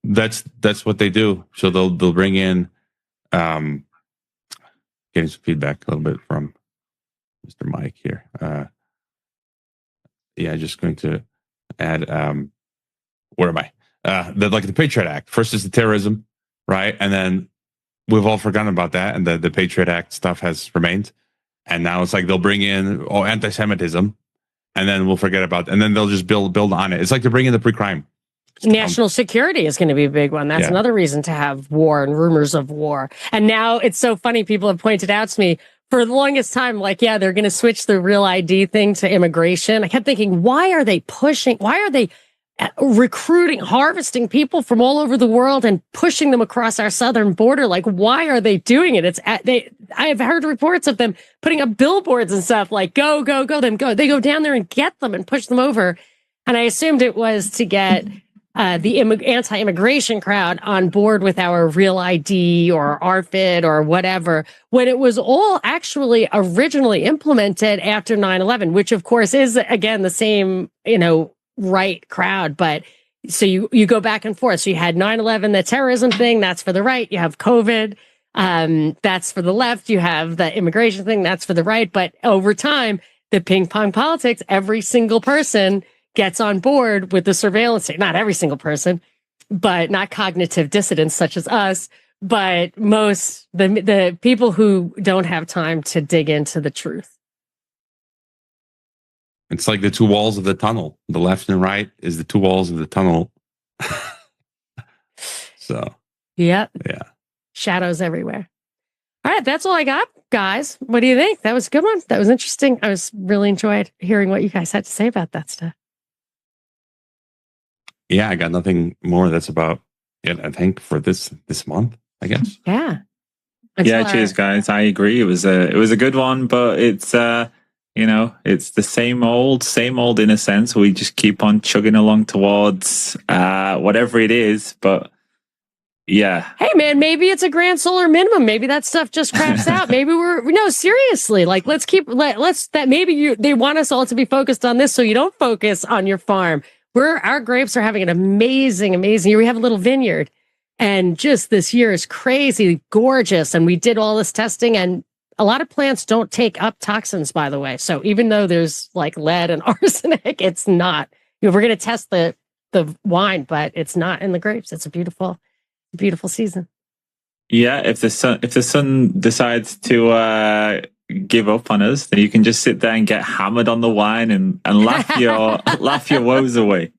That's what they do. So they'll bring in getting some feedback a little bit from Mr. Mike here. Just going to add where am I? The Patriot Act. First is the terrorism, right? And then we've all forgotten about that, and the Patriot Act stuff has remained. And now it's like they'll bring in anti-Semitism, and then we'll forget about, and then they'll just build on it. It's like to bring in the pre-crime. National security is going to be a big one. That's another reason to have war and rumors of war. And now it's so funny. People have pointed out to me for the longest time, like, yeah, they're going to switch the real ID thing to immigration. I kept thinking, why are they recruiting, harvesting people from all over the world and pushing them across our southern border? Like, why are they doing it? I have heard reports of them putting up billboards and stuff like, go, them, go. They go down there and get them and push them over. And I assumed it was to get the anti-immigration crowd on board with our real ID or RFID or whatever, when it was all actually originally implemented after 9/11, which of course is, again, the same, right crowd. But so you go back and forth. So you had 9/11, the terrorism thing, that's for the right. You have COVID, that's for the left. You have the immigration thing, that's for the right. But over time, the ping pong politics, every single person gets on board with the surveillance. Not every single person, but not cognitive dissidents such as us, but most the people who don't have time to dig into the truth. It's like the two walls of the tunnel. The left and right is the two walls of the tunnel. So, yep. Yeah. Shadows everywhere. All right, that's all I got, guys. What do you think? That was a good one. That was interesting. I was really enjoyed hearing what you guys had to say about that stuff. Yeah, I got nothing more. That's about it, I think, for this month, I guess. Yeah. Cheers, guys. I agree. It was a good one, but it's it's the same old in a sense. We just keep on chugging along towards whatever it is, but yeah. Hey man, maybe it's a grand solar minimum. Maybe that stuff just craps out. Maybe seriously, like they want us all to be focused on this so you don't focus on your farm. Our grapes are having an amazing year. We have a little vineyard, and just this year is crazy gorgeous. And we did all this testing, and a lot of plants don't take up toxins, by the way. So even though there's like lead and arsenic, it's not. We're going to test the wine, but it's not in the grapes. It's a beautiful season. Yeah, if the sun decides to give up on us, then you can just sit there and get hammered on the wine and laugh your woes away.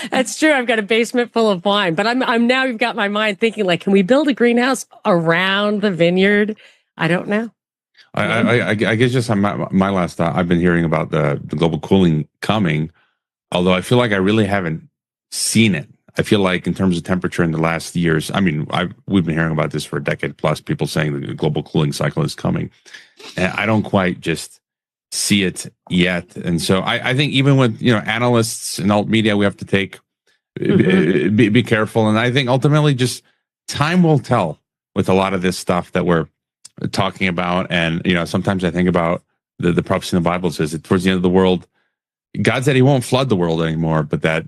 That's true. I've got a basement full of wine, but I'm now, you've got my mind thinking, like, can we build a greenhouse around the vineyard? I don't know. I guess just on my last thought, I've been hearing about the global cooling coming, although I feel like I really haven't seen it. I feel like in terms of temperature in the last years, I mean, we've been hearing about this for a decade plus, people saying the global cooling cycle is coming. And I don't quite just see it yet. And so I think even with, analysts and alt media, we have to be careful. And I think ultimately just time will tell with a lot of this stuff that we're talking about. And, sometimes I think about the prophecy in the Bible says that towards the end of the world, God said he won't flood the world anymore, but that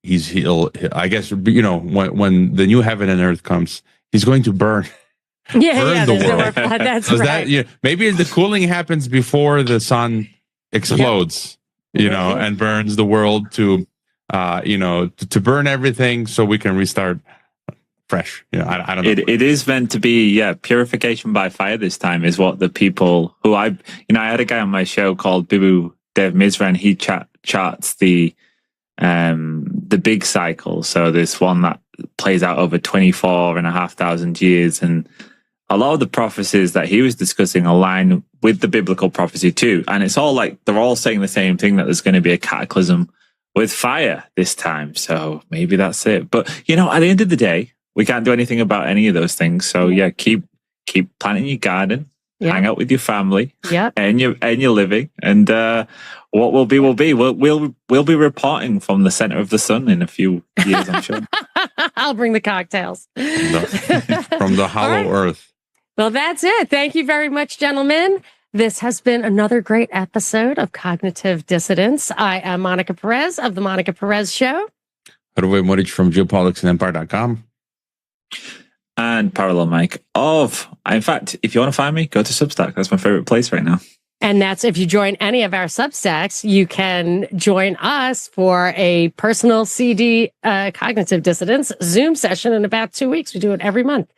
he'll I guess, when the new heaven and earth comes, he's going to burn the world. That's so right. Maybe the cooling happens before the sun explodes, and burns the world to burn everything so we can restart fresh. I don't know. It is meant to be, purification by fire this time is what the people who I had a guy on my show called Bibu Dev Mizra, and he charts the big cycle. So this one that plays out over 24,500 years, and a lot of the prophecies that he was discussing align with the biblical prophecy too. And it's all like they're all saying the same thing, that there's going to be a cataclysm with fire this time. So maybe that's it. But at the end of the day, we can't do anything about any of those things. So keep planting your garden, hang out with your family, and your living, and what will be will be. We'll be reporting from the center of the sun in a few years, I'm sure. I'll bring the cocktails from the hollow earth. Well, that's it. Thank you very much, gentlemen. This has been another great episode of Cognitive Dissidents. I am Monica Perez of The Monica Perez Show. Hrvoje Moric from geopoliticsandempire.com. And Parallel Mike in fact, if you want to find me, go to Substack. That's my favorite place right now. And that's, if you join any of our Substacks, you can join us for a personal CD Cognitive Dissidents Zoom session in about 2 weeks. We do it every month.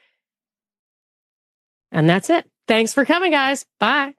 And that's it. Thanks for coming, guys. Bye.